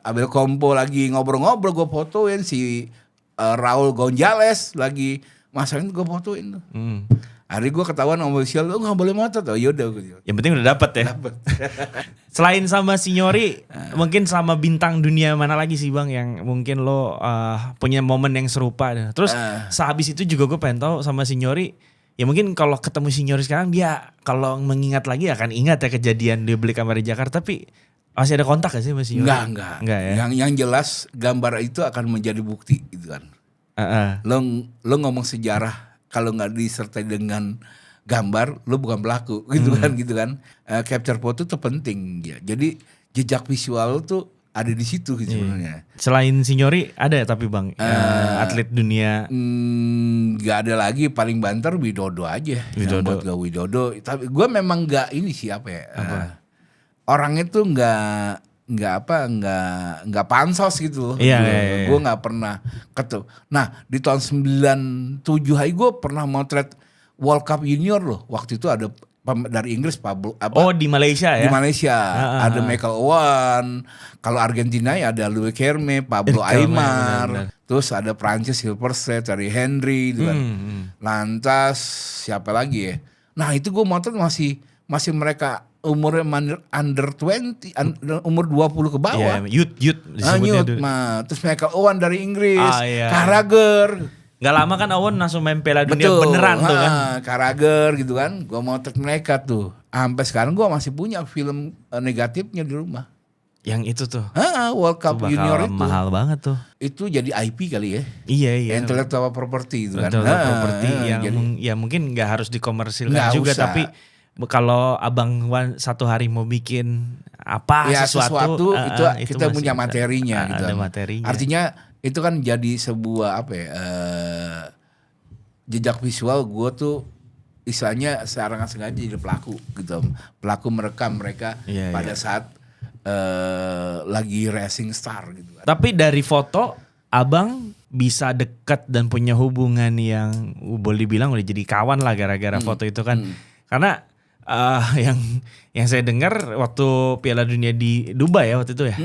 Abel Compo lagi ngobrol-ngobrol, gue fotoin. Si Raul Gonzalez lagi masangin, gue fotoin tuh. Hari gue ketahuan sama official, lu gak boleh motot. Oh yaudah. Yang penting udah dapet ya. Selain sama Signori, mungkin sama bintang dunia mana lagi sih Bang yang mungkin lo punya momen yang serupa. Terus sehabis itu juga gue pengen tahu sama Signori, ya mungkin kalau ketemu Signori sekarang dia kalau mengingat lagi akan ingat ya kejadian dia beli kamar di Jakarta, tapi masih ada kontak gak sih sama Signori? Enggak ya. Yang jelas gambar itu akan menjadi bukti gitu kan. Lo ngomong sejarah kalau nggak disertai dengan gambar, lo bukan pelaku gitu kan. Capture foto itu penting ya. Jadi jejak visual tuh ada di situ gitu sebenarnya. Selain Signori ada tapi Bang atlet dunia? Nggak ada lagi, paling banter Widodo aja. Widodo. Buat gue Widodo. Tapi gue memang nggak ini siapa ya. Orangnya tuh nggak pansos gitu. Iya. Gue nggak pernah ketemu. Nah di tahun 97 gue pernah motret World Cup Junior loh. Waktu itu ada dari Inggris Pablo di Malaysia ya. Di Malaysia ada Michael Owen. Kalau Argentina ya ada Louis Kerme, Pablo Aimar. Benar. Terus ada Prancis Silverset, Thierry Henry gitu kan. Lantas siapa lagi ya? Nah itu gue motret masih mereka umurnya under 20, umur 20 ke bawah. Youth disebutnya dulu. Terus Michael Owen dari Inggris, Iya. Carragher. Gak lama kan Owen langsung main Piala Dunia beneran tuh kan. Carragher gitu kan. Gue motret mereka tuh. Sampai sekarang gue masih punya film negatifnya di rumah. Yang itu tuh. World Cup Junior itu. Mahal banget tuh. Itu jadi IP kali ya. Iya. Intellectual property itu kan. Intellectual property yang ya mungkin gak harus dikomersilkan juga usah. Tapi kalau Abang Wan satu hari mau bikin apa sesuatu itu kita punya materinya gitu. Ada materinya. Artinya itu kan jadi sebuah jejak visual gue tuh istilahnya secara nggak sengaja jadi pelaku gitu. Pelaku merekam mereka pada saat lagi racing star gitu. Tapi dari foto Abang bisa dekat dan punya hubungan yang boleh dibilang udah jadi kawan lah gara-gara foto itu kan. Karena yang saya dengar waktu Piala Dunia di Dubai ya waktu itu ya.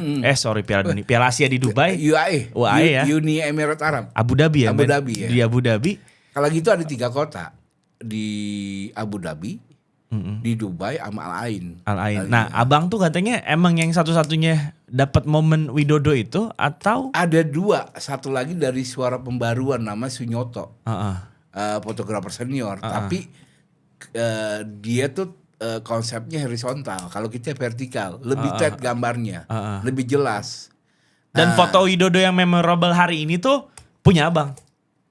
Piala Asia di Dubai. UAE ya. Uni Emirat Arab. Abu Dhabi ya. Ya. Di Abu Dhabi. Kalau gitu ada 3 kota. Di Abu Dhabi, di Dubai sama Al Ain. Nah, Abang tuh katanya emang yang satu-satunya dapat momen Widodo itu atau ada 2, satu lagi dari Suara Pembaruan nama Sunyoto. Fotografer senior, tapi dia tuh konsepnya horizontal, kalau kita vertikal, lebih tight gambarnya, lebih jelas. Dan foto Widodo yang memorable hari ini tuh punya Abang?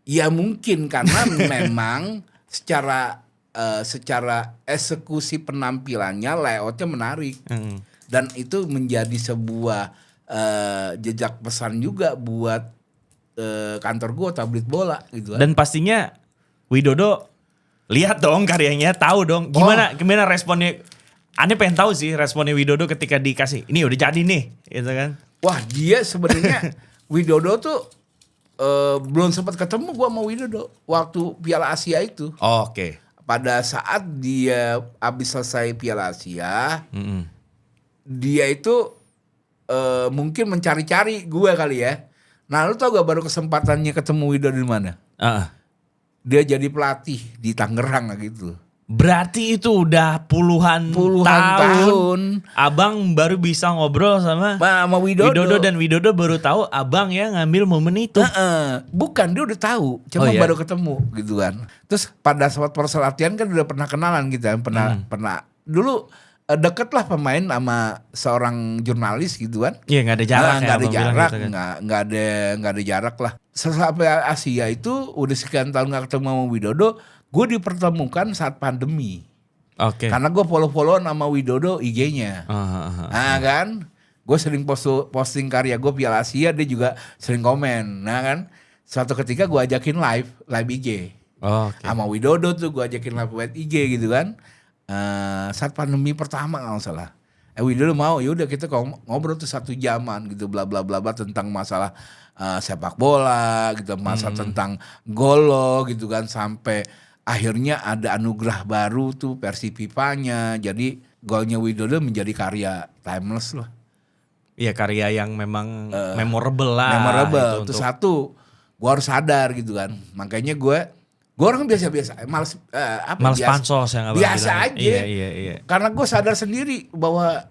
Ya mungkin karena memang secara eksekusi penampilannya, layoutnya menarik, dan itu menjadi sebuah jejak pesan juga buat kantor gue, tablet bola gitu. Dan pastinya Widodo lihat dong karyanya, tahu dong gimana responnya. Aneh pengen tahu sih responnya Widodo ketika dikasih ini udah jadi nih, gitu kan? Wah dia sebenarnya Widodo tuh belum sempat ketemu gua sama Widodo waktu Piala Asia itu. Oke. Pada saat dia habis selesai Piala Asia, dia itu mungkin mencari-cari gua kali ya. Nah lu tau gak baru kesempatannya ketemu Widodo di mana? Dia jadi pelatih di Tangerang gitu. Berarti itu udah puluhan tahun. Abang baru bisa ngobrol sama Widodo dan Widodo baru tahu Abang ya ngambil momen itu. Bukan, dia udah tahu, cuma baru ketemu gitu kan. Terus pada saat proses latihan kan udah pernah kenalan gitu kan. Pernah dulu deket lah pemain sama seorang jurnalis gitu kan. Iya nggak ada jarak. Nggak ada jarak, nggak ada jarak lah. Sampai Asia itu udah sekian tahun nggak ketemu sama Widodo. Gue dipertemukan saat pandemi. Oke. Karena gue follow-followan sama Widodo IG-nya. Nah kan, gue sering posting karya gue Piala Asia, dia juga sering komen. Nah kan, suatu ketika gue ajakin live IG. Sama Widodo tuh gue ajakin live IG gitu kan. saat pandemi pertama kalau nggak salah. Widodo mau, yaudah kita ngobrol tuh 1 jaman gitu, bla bla bla bla tentang masalah sepak bola gitu, masalah tentang golo gitu kan, sampai akhirnya ada anugerah baru tuh versi FIFA-nya. Jadi golnya Widodo menjadi karya timeless lah. Iya, karya yang memang memorable lah. Memorable. Itu satu, gue harus sadar gitu kan. Makanya gue orang biasa-biasa, males Males pansos yang abang biasa bilang. aja. Iya. Karena gue sadar sendiri bahwa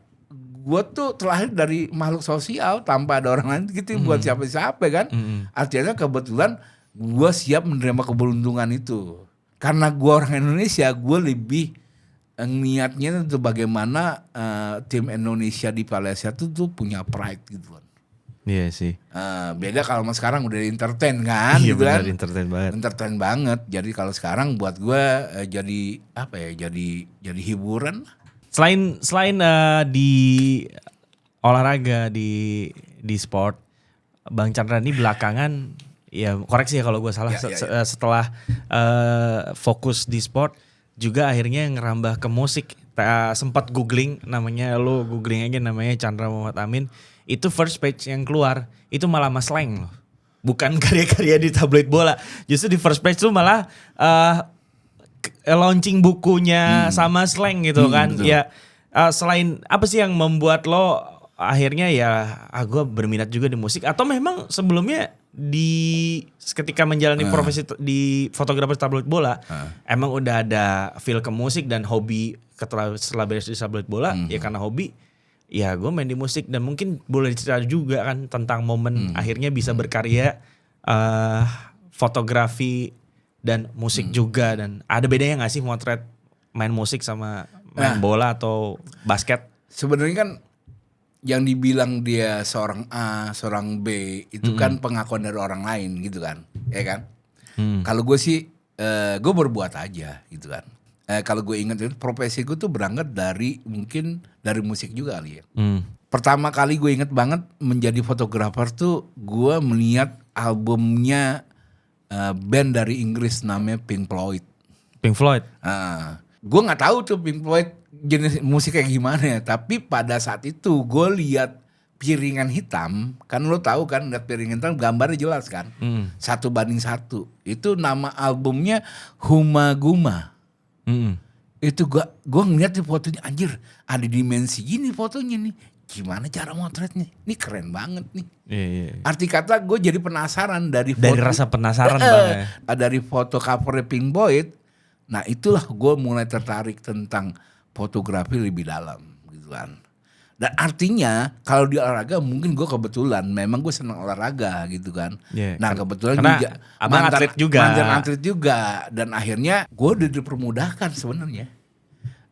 gue tuh terlahir dari makhluk sosial tanpa ada orang lain gitu, buat siapa-siapa kan. Artinya kebetulan gue siap menerima keberuntungan itu. Karena gue orang Indonesia, gue lebih niatnya itu bagaimana tim Indonesia di Malaysia tuh punya pride gitu kan. Iya sih. Beda kalau sekarang udah entertain kan, Iya gitu benar, kan. Entertain banget. Jadi kalau sekarang buat gue jadi apa ya? Jadi hiburan. Selain di olahraga di sport, Bang Chandra ini belakangan ya koreksi ya kalau gue salah, setelah fokus di sport juga akhirnya ngerambah ke musik. Sempat googling namanya, lo googling aja namanya Chandra Muhammad Amin. Itu first page yang keluar itu malah Mas Slang loh. Bukan karya-karya di tabloid bola. Justru di first page tuh malah launching bukunya sama Slang gitu kan. Betul. Ya selain apa sih yang membuat lo akhirnya ya gue berminat juga di musik, atau memang sebelumnya ketika menjalani profesi di fotografer tabloid bola emang udah ada feel ke musik dan hobi setelah beres di tabloid bola ya karena hobi. Ya gue main di musik, dan mungkin boleh cerita juga kan tentang momen akhirnya bisa berkarya fotografi dan musik juga. Dan ada bedanya gak sih motret main musik sama main bola atau basket? Sebenarnya kan yang dibilang dia seorang A, seorang B itu kan pengakuan dari orang lain gitu kan, ya kan? Kalau gue sih gue berbuat aja gitu kan. Kalau gue ingat itu profesi gue tuh berangkat dari mungkin dari musik juga kali ya. Pertama kali gue inget banget menjadi fotografer tuh gue melihat albumnya band dari Inggris namanya Pink Floyd. Pink Floyd. Gue nggak tahu tuh Pink Floyd jenis musik kayak gimana ya. Tapi pada saat itu gue lihat piringan hitam, kan lo tahu kan, lihat piringan hitam gambarnya jelas kan, 1:1. Itu nama albumnya Huma Guma. Itu gue ngeliat di fotonya, anjir ada dimensi gini fotonya nih, gimana cara motretnya, ini keren banget nih. Arti kata gue jadi penasaran dari rasa penasaran Bang ya. Dari foto covernya Pink Floyd. Nah itulah gue mulai tertarik tentang fotografi lebih dalam gitu kan. Dan artinya kalau di olahraga mungkin gue kebetulan memang gue senang olahraga gitu kan. Nah kebetulan juga mantan atlet juga. Dan akhirnya gue udah dipermudahkan sebenarnya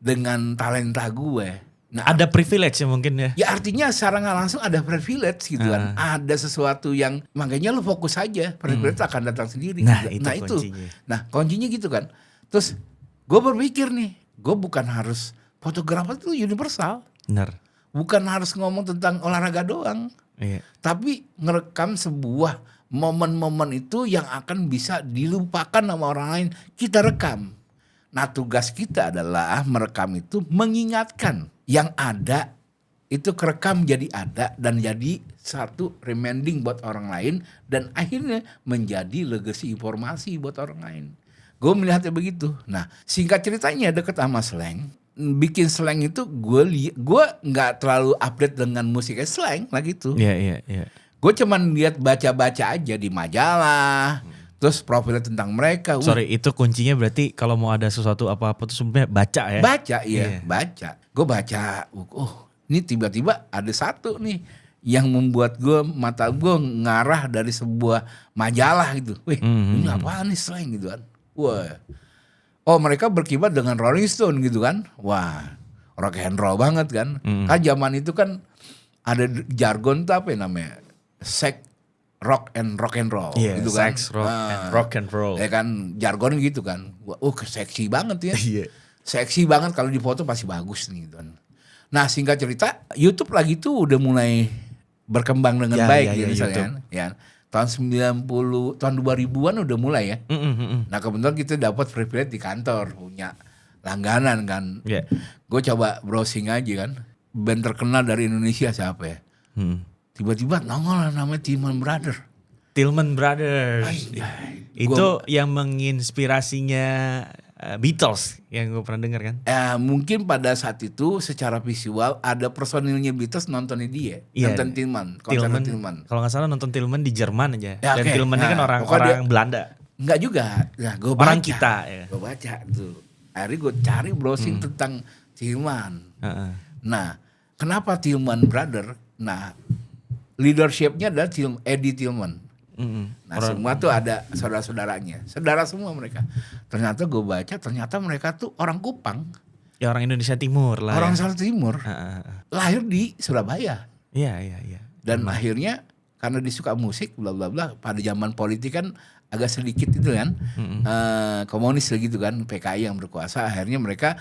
dengan talenta gue. Nah, ada privilege ya mungkin ya. Ya artinya secara nggak langsung ada privilege gitu kan. Ada sesuatu yang makanya lo fokus aja, privilege akan datang sendiri. Nah, gitu. itu kuncinya. Nah kuncinya gitu kan. Terus gue berpikir nih, gue bukan harus fotografer itu universal. Benar. Bukan harus ngomong tentang olahraga doang. Tapi ngerekam sebuah momen-momen itu yang akan bisa dilupakan sama orang lain, kita rekam. Nah tugas kita adalah merekam itu mengingatkan yang ada itu kerekam jadi ada dan jadi satu reminding buat orang lain dan akhirnya menjadi legacy informasi buat orang lain. Gue melihatnya begitu. Nah singkat ceritanya deket sama Slang, bikin Slang itu gue nggak terlalu update dengan musiknya Slang lagi tuh. Iya. Gue cuman lihat baca-baca aja di majalah, terus profilnya tentang mereka. Sorry, itu kuncinya berarti kalau mau ada sesuatu apa-apa tuh sebenarnya baca ya. Baca. Gue baca. Ini tiba-tiba ada satu nih yang membuat mata gue ngarah dari sebuah majalah gitu. Ini apaan nih Slang gitu kan. Wah. Oh mereka berkibar dengan Rolling Stone gitu kan. Wah rock and roll banget kan. Kan zaman itu kan ada jargon tuh apa ya namanya. Sex, rock and roll gitu kan. Sex, rock and roll. Ya kan jargon gitu kan. Wah seksi banget ya. Seksi banget kalau di foto pasti bagus nih gitu kan. Nah singkat cerita YouTube lagi tuh udah mulai berkembang dengan baik gitu misalnya. Ya. Tahun 2000-an udah mulai ya. Nah kebetulan kita dapat privilege di kantor punya langganan kan. Iya. Gue coba browsing aja kan. Band terkenal dari Indonesia siapa ya? Tiba-tiba nongol lah namanya Tillman Brothers. Tillman Brothers. Itu yang menginspirasinya Beatles yang gue pernah dengar kan. Mungkin pada saat itu secara visual ada personilnya Beatles nontonnya dia. Iya. Nonton Tillman, konser Tillman. Kalau nggak salah nonton Tillman di Jerman aja. Ya, Dan oke. Tillman kan Nah, orang pokoknya Belanda. Enggak juga. Nah, gue baca. Orang kita, ya. Gue baca tuh. Akhirnya gue cari browsing tentang Tillman. Nah, kenapa Tillman Brothers? Nah, leadershipnya adalah Eddie Tillman. Nah, semua tuh ada saudara-saudaranya. Saudara semua mereka. Ternyata gue baca, ternyata mereka tuh orang Kupang. Ya orang Indonesia Timur lah. Orang ya. Salatiga Timur. Lahir di Surabaya. Iya. Dan akhirnya karena disuka musik, bla bla bla. Pada zaman politik kan agak sedikit itu kan, komunis gitu kan, PKI yang berkuasa. Akhirnya mereka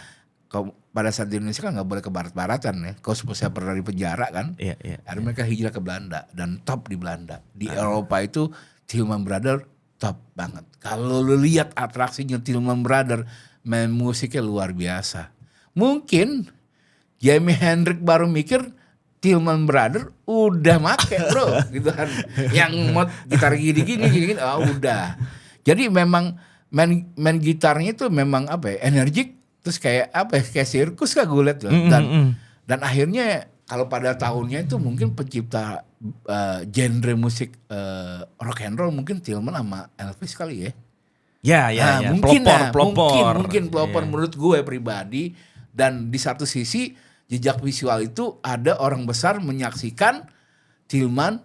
pada saat di Indonesia kan nggak boleh ke barat-baratan ya. Kau supaya pernah di penjara kan. Iya. Akhirnya mereka hijrah ke Belanda dan top di Belanda. Di Eropa itu Tillman Brothers top banget. Kalau lu lihat atraksinya Tillman Brothers, main musiknya luar biasa. Mungkin Jimi Hendrix baru mikir Tillman Brothers udah make bro gitu kan. Yang mod gitar gini, udah. Jadi memang main gitarnya itu memang energik. Terus kayak sirkus kan gue liat loh. Dan akhirnya kalau pada tahunnya itu mungkin pencipta genre musik rock and roll mungkin Tillman sama Elvis kali ya. Ya. Mungkin Pelopor. mungkin pelopor menurut gue pribadi. Dan di satu sisi jejak visual itu ada orang besar menyaksikan Tillman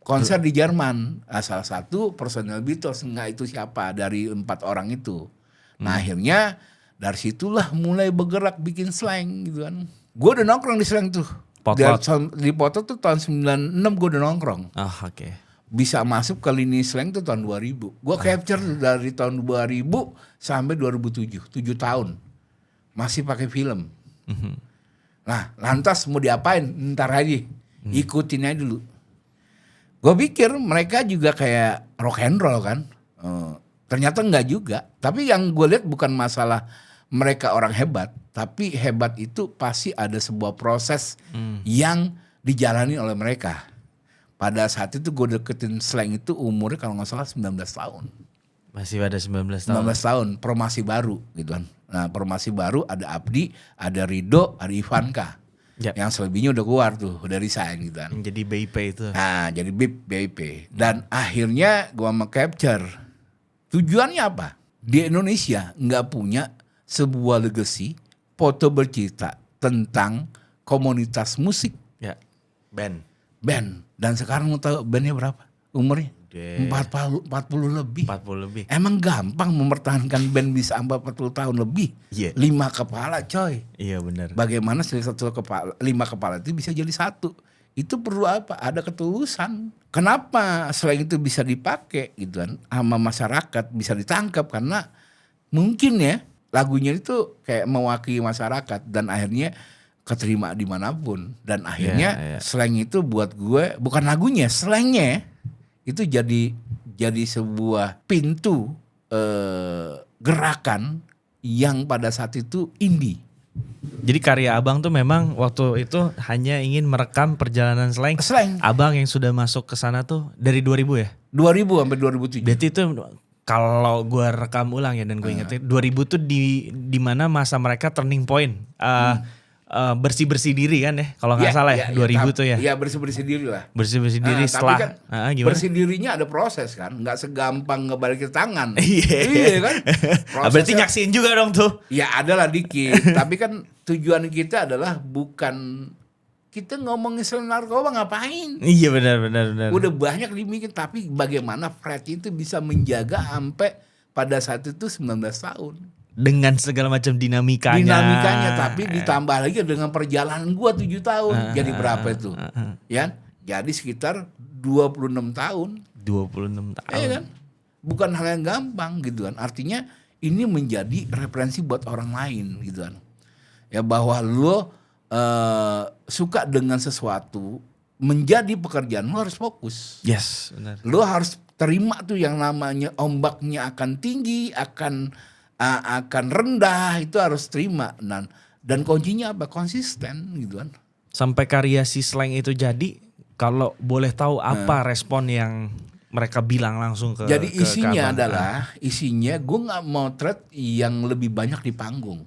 konser di Jerman. Salah satu personel Beatles, enggak itu siapa dari 4 orang itu. Nah akhirnya dari situlah mulai bergerak bikin slang gitu kan. Gue udah nongkrong di slang tuh. Di Potlot tuh tahun 96 gue udah nongkrong. Oke. Bisa masuk ke lini slang tuh tahun 2000. Gue capture dari tahun 2000 sampai 2007. 7 tahun. Masih pakai film. Nah lantas mau diapain? Ntar aja. Ikutin aja dulu. Gue pikir mereka juga kayak rock and roll kan. Ternyata enggak juga. Tapi yang gue lihat bukan masalah mereka orang hebat, tapi hebat itu pasti ada sebuah proses yang dijalani oleh mereka. Pada saat itu gue deketin slang itu umurnya kalau nggak salah 19 tahun. Masih pada 19 tahun. 19 tahun, formasi baru gitu kan. Nah formasi baru ada Abdi, ada Rido, ada Ivanka. Yep. Yang selebihnya udah keluar tuh, udah resign gitu kan. Yang jadi BIP itu. Nah jadi BIP. Dan akhirnya gue capture. Tujuannya apa? Di Indonesia nggak punya sebuah legacy foto bercerita tentang komunitas musik. Ya. Band. Dan sekarang mau tahu bandnya berapa? Umurnya? 40 lebih. 40 lebih. Emang gampang mempertahankan band bisa sampai 40 tahun lebih? Iya. 5 kepala coy. Iya benar. Bagaimana dari 5 kepala itu bisa jadi 1? Itu perlu apa? Ada ketulusan. Kenapa selain itu bisa dipakai gitu kan sama masyarakat, bisa ditangkap karena mungkin ya lagunya itu kayak mewakili masyarakat dan akhirnya keterima dimanapun. Dan akhirnya slang itu buat gue bukan lagunya, slangnya itu jadi sebuah pintu gerakan yang pada saat itu indie. Jadi karya abang tuh memang waktu itu hanya ingin merekam perjalanan slang. Abang yang sudah masuk ke sana tuh dari 2000 ya? 2000 sampai 2007. Berarti itu kalau gue rekam ulang ya dan gue ingetin 2000 tuh di mana masa mereka turning point. Bersih-bersih diri kan ya kalau nggak salah ya 2000 tuh ya. Iya bersih-bersih diri lah. Bersih-bersih diri setelah tapi kan bersih dirinya ada proses kan, nggak segampang ngebalikin tangan. Iya kan. Berarti nyaksin juga dong tuh. Ya ada lah dikit, tapi kan tujuan kita adalah bukan kita ngomongin soal narkoba ngapain? Iya benar. Udah banyak dimikir, tapi bagaimana Fred itu bisa menjaga sampai pada saat itu 19 tahun. Dengan segala macam dinamikanya. Tapi ditambah lagi dengan perjalanan gua 7 tahun. Jadi berapa itu? Ya, jadi sekitar 26 tahun. 26 tahun. Iya kan? Bukan hal yang gampang gitu kan. Artinya ini menjadi referensi buat orang lain gitu kan. Ya bahwa lo suka dengan sesuatu, menjadi pekerjaan lo harus fokus. Yes, benar. Lo harus terima tuh yang namanya ombaknya akan tinggi, akan akan rendah, itu harus terima. Dan kuncinya apa? Konsisten gitu kan. Sampai karya si Slang itu jadi, kalau boleh tahu apa respon yang mereka bilang langsung ke Jadi isinya abang? adalah, isinya gue gak mau thread yang lebih banyak di panggung.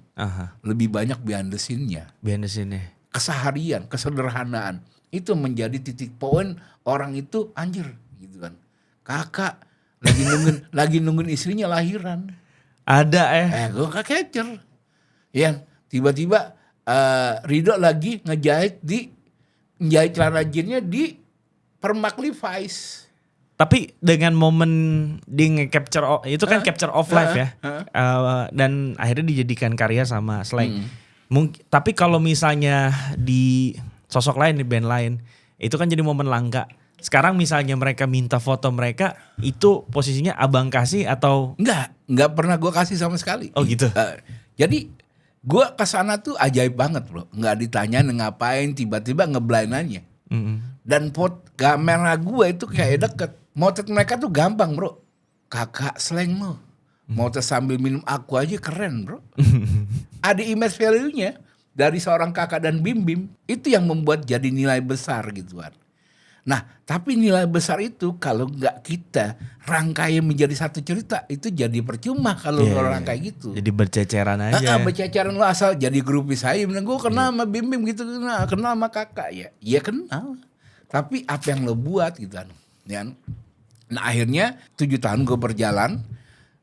Lebih banyak behind the scene-nya. Behind the scene-nya. Keseharian, kesederhanaan. Itu menjadi titik poin orang itu anjir gitu kan. Kakak lagi nungguin istrinya lahiran. Ada Gue capture. Ya, tiba-tiba Ridho lagi ngejahit celana jeansnya di Permak Levi's. Tapi dengan momen di nge-capture itu kan capture of life ya. Dan akhirnya dijadikan karya sama Slang. Tapi kalau misalnya di sosok lain, di band lain, itu kan jadi momen langka. Sekarang misalnya mereka minta foto mereka, itu posisinya abang kasih atau? Enggak pernah gue kasih sama sekali. Oh gitu. Jadi gue kesana tuh ajaib banget bro. Nggak ditanyain ngapain, tiba-tiba ngeblind aja. Dan kamera gue itu kayak deket. Motret mereka tuh gampang bro. Kakak Slang lo. Motret sambil minum aku aja keren bro. Ada image value-nya dari seorang kakak dan Bim. Itu yang membuat jadi nilai besar gitu kan. Nah tapi nilai besar itu kalau nggak kita rangkai menjadi satu cerita, itu jadi percuma kalau orang kayak gitu. Jadi berceceran aja. Berceceran lo asal jadi grupis aja. Gue kenal sama Bim gitu, kenal sama kakak ya. Iya kenal. Tapi apa yang lo buat gitu kan. Nah akhirnya 7 tahun gue berjalan.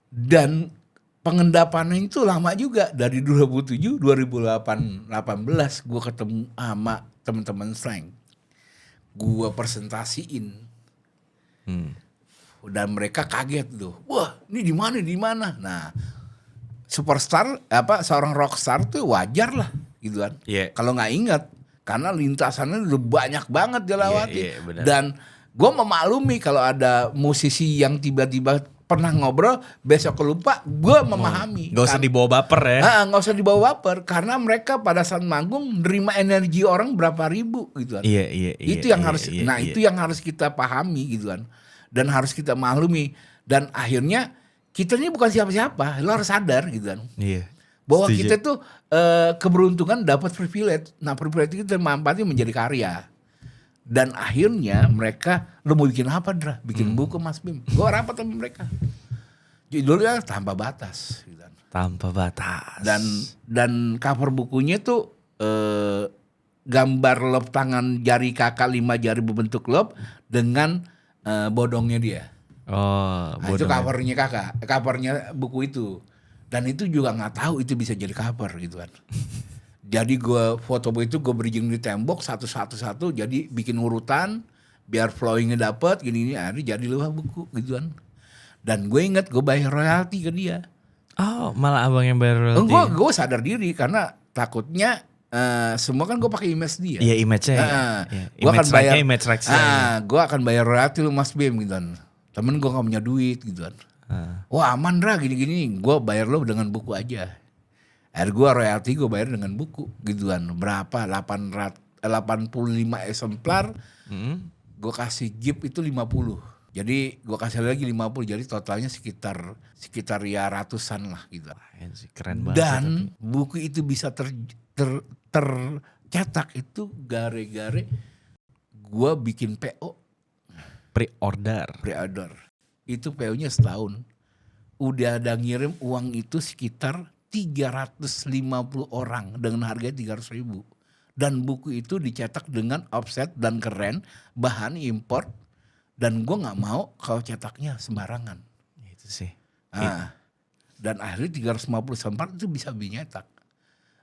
Dan pengendapannya itu lama juga. Dari 2007, 2018 gue ketemu sama teman-teman Slang. Gue presentasiin. Dan mereka kaget tuh. Wah ini di mana? Nah superstar, seorang rockstar tuh wajar lah gitu kan. Kalau nggak ingat. Karena lintasannya udah banyak banget dia lewati. Dan gue memaklumi kalau ada musisi yang tiba-tiba pernah ngobrol, besok kelupa, gue memahami. Gak usah dibawa baper ya. Gak usah dibawa baper. Karena mereka pada saat manggung nerima energi orang berapa ribu gitu kan. Itu yang harus kita pahami gitu kan. Dan harus kita maklumi. Dan akhirnya kita ini bukan siapa-siapa. Lo harus sadar gitu kan. Bahwa kita tuh keberuntungan dapat privilege. Nah privilege itu manfaatnya menjadi karya. Dan akhirnya mereka, lo mau bikin apa Dra? Bikin buku Mas Bim. Gue rapat sama mereka. Judulnya Tanpa Batas. Gitu. Tanpa Batas. Dan cover bukunya tuh gambar lop tangan jari kakak 5 jari berbentuk lop dengan bodongnya dia. Nah, itu covernya kakak, covernya buku itu. Dan itu juga nggak tahu itu bisa jadi cover gitu kan. Jadi gue foto itu gue bridging di tembok satu-satu, jadi bikin urutan biar flowingnya dapet gini jadi luah buku gitu kan. Dan gue inget gue bayar royalti ke dia. Oh malah abang yang bayar royalti. Gue sadar diri karena takutnya semua kan gue pakai image dia. Iya image-nya. Gue akan bayar gue akan bayar royalti lu Mas Bim gitu kan. Temen gue gak punya duit gitu kan. Wah aman Dra gini-gini, gue bayar lo dengan buku aja. Akhirnya gue royalti gue bayar dengan buku gitu kan. Berapa? 85 eksemplar. Gue kasih gift itu 50. Jadi gue kasih lagi 50. Jadi totalnya sekitar ya ratusan lah gitu. Keren banget. Dan buku itu bisa tercetak itu gare-gare gue bikin PO. Pre-order. Itu PO-nya setahun. Udah ada ngirim uang itu sekitar 350 orang dengan harga 300.000. Dan buku itu dicetak dengan offset dan keren, bahan import. Dan gue gak mau kalau cetaknya sembarangan. Itu sih. Dan akhirnya 350 lembar itu bisa binyetak.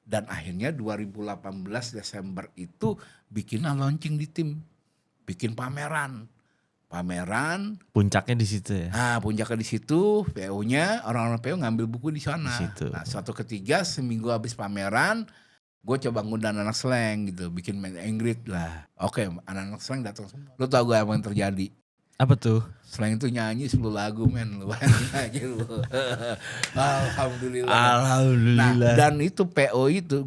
Dan akhirnya 2018 Desember itu bikin launching di tim. Bikin pameran. Puncaknya di situ ya. Puncaknya di situ, PO-nya orang-orang PO ngambil buku di sana. Nah, suatu ketiga seminggu habis pameran, gue coba ngundang anak Slang gitu, bikin meet and greet lah. Oke, anak-anak Slang datang semua. Lo tau gak apa yang terjadi? Apa tuh? Slang itu nyanyi 10 lagu men, lu aja lu. Alhamdulillah. Nah, dan itu PO itu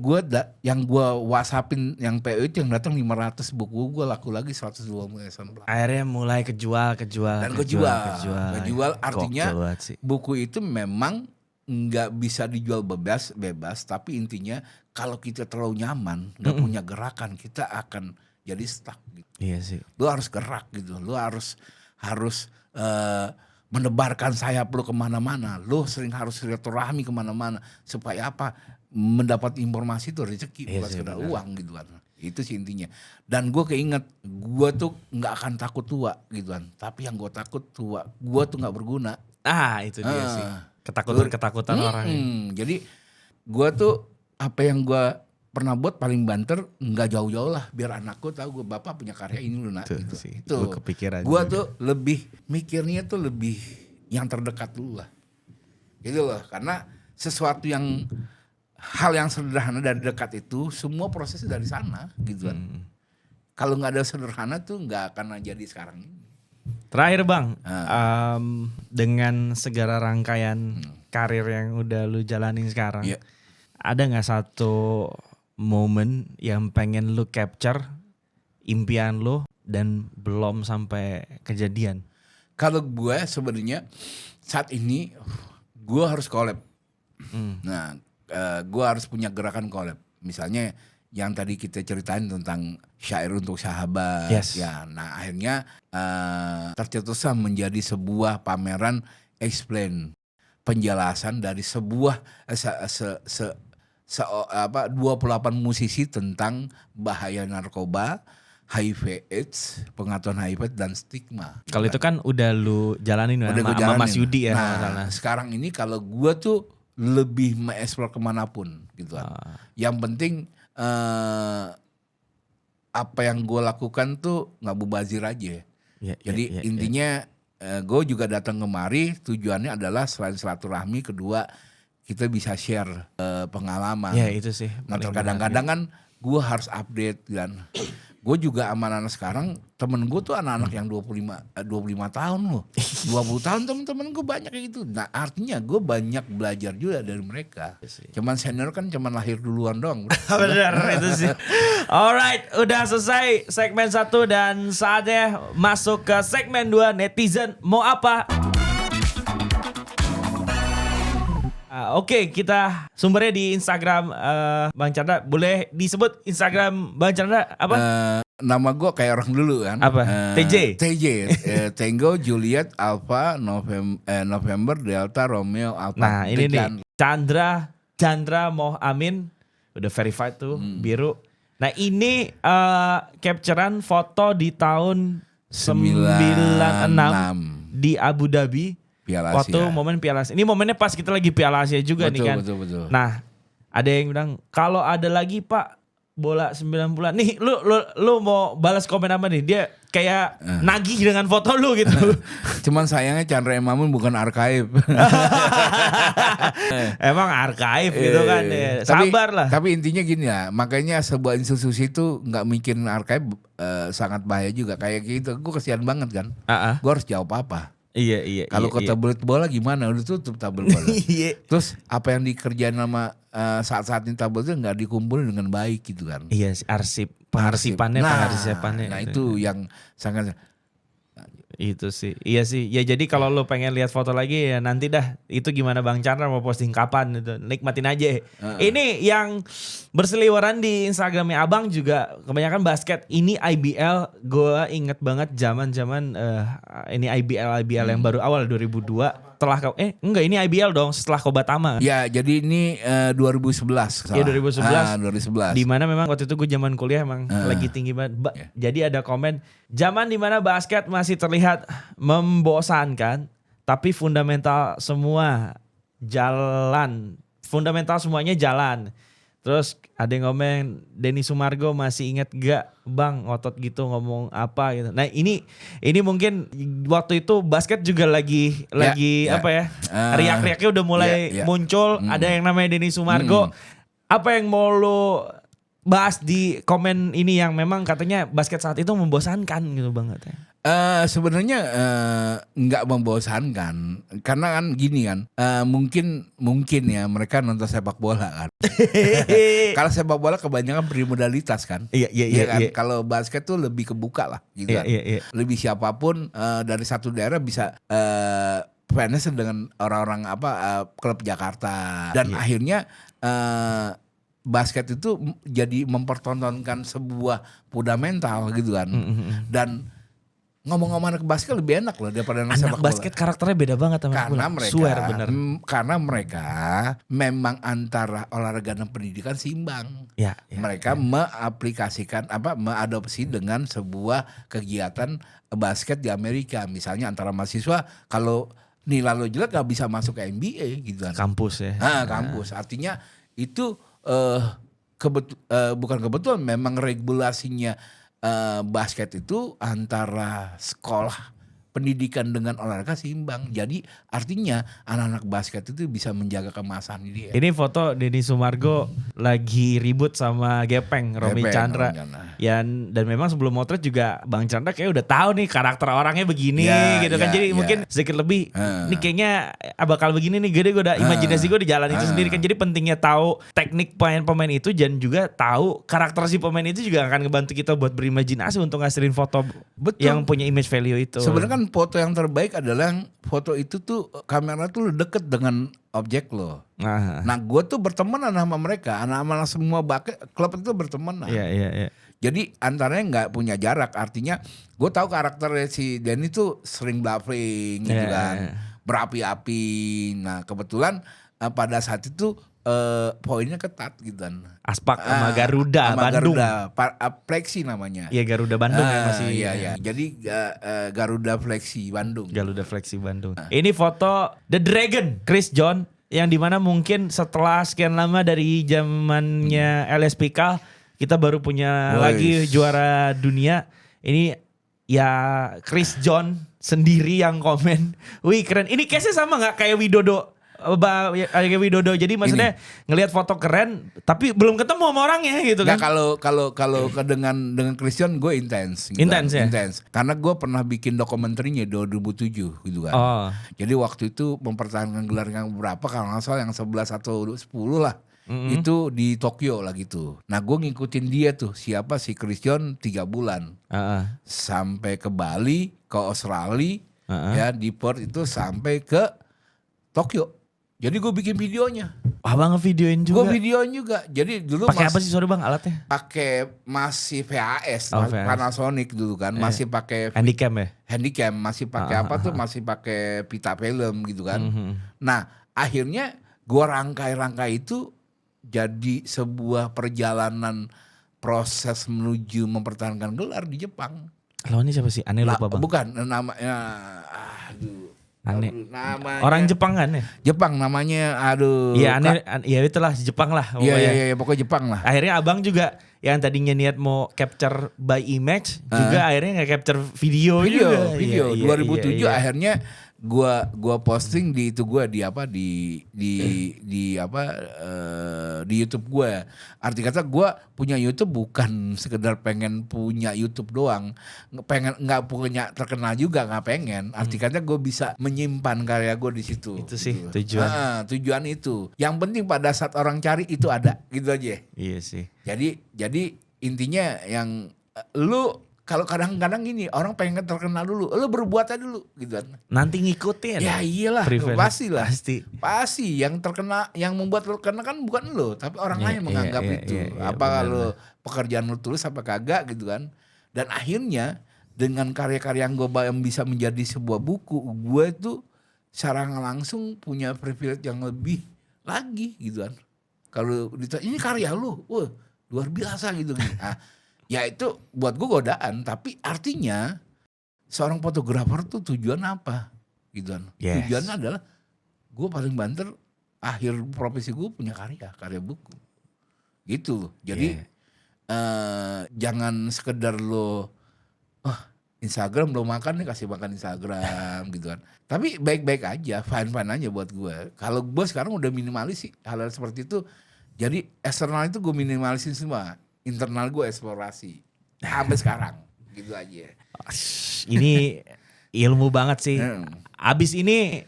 yang gua WhatsAppin yang PO itu yang datang 500 buku, gua laku lagi 120 eksemplar. Akhirnya mulai kejual. Dan kejual artinya buku itu memang nggak bisa dijual bebas, tapi intinya kalau kita terlalu nyaman, nggak punya gerakan, kita akan jadi stuck gitu. Iya sih. Lu harus gerak gitu, lu harus menebarkan sayap lu kemana-mana, lu sering harus silaturahmi kemana-mana, supaya apa? Mendapat informasi itu rezeki, bukan sekedar uang gitu kan. Itu sih intinya. Dan gue keinget, gue tuh nggak akan takut tua gitu kan, tapi yang gue takut tua, gue tuh nggak berguna. Itu dia sih. Ketakutan orang. Jadi gue tuh apa yang gue pernah buat paling banter nggak jauh-jauh lah, biar anakku tahu gue bapak punya karya ini loh nak. Gitu. Sih, Itu. gue kepikiran. Gue tuh lebih mikirnya tuh lebih yang terdekat dulu lah. Gitu loh, karena sesuatu yang hal yang sederhana dari dekat itu semua prosesnya dari sana gitu kan. Kalau nggak ada sederhana tuh nggak akan jadi sekarang ini. Terakhir Bang, dengan segala rangkaian karir yang udah lu jalanin sekarang, ada nggak satu momen yang pengen lu capture impian lu dan belum sampai kejadian? Kalau gue sebenarnya saat ini gue harus collab. Nah, gue harus punya gerakan collab. Misalnya yang tadi kita ceritain tentang syair untuk sahabat, ya. Nah akhirnya tercetuslah menjadi sebuah pameran explain, penjelasan dari sebuah 28 musisi tentang bahaya narkoba, HIV/AIDS, pengetahuan HIV dan stigma. Kalau itu kan udah lu jalanin sama Mas Yudi ya. Nah sekarang ini kalau gue tuh lebih mengeksplor kemanapun gitu kan. Yang penting apa yang gue lakukan tuh nggak mubazir aja. Jadi intinya gue juga datang kemari tujuannya adalah selain silaturahmi, kedua kita bisa share pengalaman. Ya itu sih. Nah kadang-kadang kan gue harus update kan. Gue juga sama anak sekarang, temen gue tuh anak-anak yang 25 tahun loh. 20 tahun temen-temen gue banyak kayak gitu. Nah artinya gue banyak belajar juga dari mereka. Cuman senior kan cuman lahir duluan doang. Benar itu sih. Alright, udah selesai segmen 1 dan saatnya masuk ke segmen 2, netizen mau apa? Oke, kita sumbernya di Instagram Bang Chandra. Boleh disebut Instagram Bang Chandra apa? Nama gue kayak orang dulu kan. Apa? TJ. Tango Juliet Alpha November Delta Romeo Alpha. Nah ini nih Chandra Moh Amin. Udah verified tuh biru. Nah ini capturean foto di tahun 96 di Abu Dhabi. Piala Waktu Asia. momen Piala Asia. Ini momennya pas kita lagi Piala Asia juga nih kan. Betul. Nah, ada yang bilang kalau ada lagi Pak bola 9 bulan. Nih lu mau balas komen apa nih? Dia kayak nagih dengan foto lu gitu. Cuman sayangnya Chandra Emamun bukan arkaib. Emang arkaif gitu kan. Sabar lah. Tapi intinya gini ya, makanya sebuah institusi itu nggak mikirin arkaib sangat bahaya juga. Kayak gitu, gue kesian banget kan. Gue harus jawab apa? Iya. Kalau ke tablet bola gimana? Udah tutup tablet bola. Terus apa yang dikerjain sama saat-saat ini tablet itu nggak dikumpulin dengan baik gitu kan? Iya, pengarsipannya. Nah itu yang sangat. Itu sih, iya sih. Ya jadi kalau lo pengen lihat foto lagi ya nanti dah. Itu gimana Bang Chandra mau posting kapan itu, nikmatin aja. Ini yang berseliweran di Instagramnya Abang juga kebanyakan basket. Ini IBL, gue inget banget zaman ini IBL yang baru awal 2002. Setelah enggak ini IBL dong setelah Kobatama. Ya jadi ini 2011. Iya 2011. 2011. Dimana memang waktu itu gue zaman kuliah emang lagi tinggi banget. Jadi ada komen zaman dimana basket masih terlihat membosankan, tapi fundamental semuanya jalan. Terus ada yang ngomong Denny Sumargo masih inget gak Bang ngotot gitu ngomong apa gitu. Nah ini mungkin waktu itu basket juga lagi riak-riaknya udah mulai muncul. Ada yang namanya Denny Sumargo. Apa yang mau lo bahas di komen ini yang memang katanya basket saat itu membosankan gitu banget ya? Sebenarnya nggak membosankan karena kan gini kan mungkin ya mereka nonton sepak bola kan. Kalau sepak bola kebanyakan primodalitas kan. Iya kan. Kalau basket tuh lebih kebuka lah gitu kan. Lebih siapapun dari satu daerah bisa fansnya dengan orang-orang klub Jakarta dan akhirnya basket itu jadi mempertontonkan sebuah fundamental gitu kan. Dan ngomong-ngomong anak basket lebih enak loh daripada anak sepak bola. basket karakternya beda banget sama Karena bola. mereka, Swear bener. Karena mereka memang antara olahraga dan pendidikan seimbang. Ya, Mereka meaplikasikan mengadopsi dengan sebuah kegiatan basket di Amerika. Misalnya antara mahasiswa kalau nilai lo jelek gak bisa masuk ke NBA gitu kan. Kampus ya. Kampus. Artinya itu bukan kebetulan, memang regulasinya basket itu antara sekolah pendidikan dengan olahraga seimbang. Jadi artinya anak-anak basket itu bisa menjaga kemasan dia. Ini foto Denny Sumargo lagi ribut sama Gepeng, Romy Chandra. Dan memang sebelum motret juga Bang Chandra kayak udah tahu nih karakter orangnya begini gitu kan. Jadi mungkin sedikit lebih ini kayaknya bakal begini nih. Gue udah imajinasi gue di jalan itu sendiri kan. Jadi pentingnya tahu teknik pemain-pemain itu dan juga tahu karakter si pemain itu juga akan ngebantu kita buat berimajinasi untuk ngasilin foto yang punya image value itu. Sebenarnya kan foto yang terbaik adalah foto itu tuh kamera tuh deket dengan objek lo. Nah gue tuh berteman sama mereka, anak-anak semua klub itu berteman. Iya. Jadi antaranya nggak punya jarak, artinya gue tahu karakternya si Denny tuh sering bluffing gitu kan, berapi-api. Nah kebetulan pada saat itu poinnya ketat gitu kan. Aspak sama Garuda Bandung. Flexi namanya. Iya Garuda Bandung ya masih. Iya. Jadi Garuda Flexi Bandung. Garuda Flexi Bandung. Ini foto The Dragon, Chris John, yang dimana mungkin setelah sekian lama dari zamannya LSPK kita baru punya lagi juara dunia. Ini ya Chris John sendiri yang komen. Wih keren. Ini case-nya sama gak kayak Widodo? Widodo. Jadi maksudnya ngelihat foto keren tapi belum ketemu sama orangnya gitu kan. Nah, kalau dengan Christian gue intens gitu. Intens. Karena gue pernah bikin dokumenterinya 2007 gitu kan. Jadi waktu itu mempertahankan gelar yang berapa kalau nggak salah yang 11 atau 10 lah. Itu di Tokyo lah gitu. Nah gue ngikutin dia tuh siapa si Christian 3 bulan. Sampai ke Bali, ke Australia, ya di Perth itu sampai ke Tokyo. Jadi gue bikin videonya. Abang ngevideoin juga. Gue videoin juga. Jadi dulu pakai apa sih sorry bang alatnya? Pakai masih VHS, Panasonic dulu kan, masih pakai Handycam ya. Handycam masih pakai masih pakai pita film gitu kan. Nah akhirnya gue rangkai itu jadi sebuah perjalanan proses menuju mempertahankan gelar di Jepang. Lawannya siapa sih? Aneh lupa bang. Bukan namanya. Aneh. Orang Jepang kan ya? Jepang namanya, Iya aneh, ya itulah Jepang lah. Iya pokoknya Jepang lah. Akhirnya abang juga yang tadinya niat mau capture by image juga akhirnya nggak capture video. 2007 akhirnya gua posting di itu gua di YouTube gua. Arti kata gua punya YouTube bukan sekedar pengen punya YouTube doang, nggak punya terkenal juga, nggak pengen. Arti kata gua bisa menyimpan karya gua di situ. Itu sih gitu. tujuan. Tujuan itu. Yang penting pada saat orang cari itu ada, gitu aja. Iya sih. Jadi intinya yang lu kalau kadang-kadang gini orang pengen terkenal dulu, lu berbuat aja dulu gitu kan. Nanti ngikutin. Ya iyalah, pastilah. Pasti yang terkena, yang membuat lu terkenal kan bukan lu, tapi orang lain menganggap itu. Apa kalau pekerjaan lu tulus apa kagak gitu kan. Dan akhirnya dengan karya-karya yang gue yang bisa menjadi sebuah buku, gue itu secara langsung punya privilege yang lebih lagi gitu kan. Kalau ditanya ini karya lu, wah luar biasa gitu kan. Ya itu buat gue godaan, tapi artinya seorang fotografer tuh tujuan apa gitu kan. Tujuannya adalah gue paling banter akhir profesi gue punya karya buku gitu. Jadi jangan sekedar lo Instagram belum makan nih kasih makan Instagram gitu kan. Tapi baik-baik aja, fine-fine aja buat gue. Kalau gue sekarang udah minimalis sih hal-hal seperti itu. Jadi eksternal itu gue minimalisin semua. Internal gue eksplorasi sampai sekarang gitu aja. Ini ilmu banget sih. Abis ini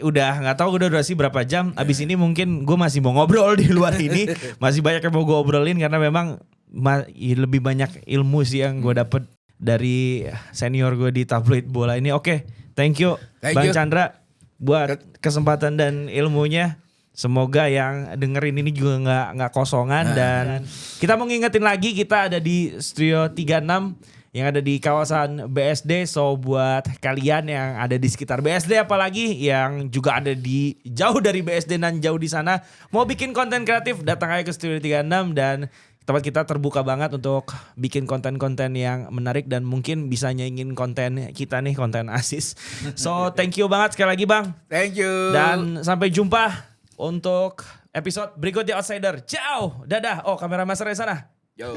udah nggak tahu udah durasi berapa jam. Abis ini mungkin gue masih mau ngobrol di luar ini, masih banyak yang mau gue obrolin karena memang lebih banyak ilmu sih yang gue dapet dari senior gue di tabloid bola ini. Oke, thank you Bang Chandra. buat kesempatan dan ilmunya. Semoga yang dengerin ini juga nggak kosongan dan kita mau ngingetin lagi kita ada di Studio 36 yang ada di kawasan BSD. So buat kalian yang ada di sekitar BSD apalagi yang juga ada di jauh dari BSD dan jauh di sana mau bikin konten kreatif datang aja ke Studio 36 dan tempat kita terbuka banget untuk bikin konten-konten yang menarik dan mungkin bisa nyaingin konten kita nih, konten Asis. So thank you banget sekali lagi Bang. Thank you. Dan sampai jumpa untuk episode berikutnya Outsider. Ciao, dadah. Oh kamera master di sana. Yo.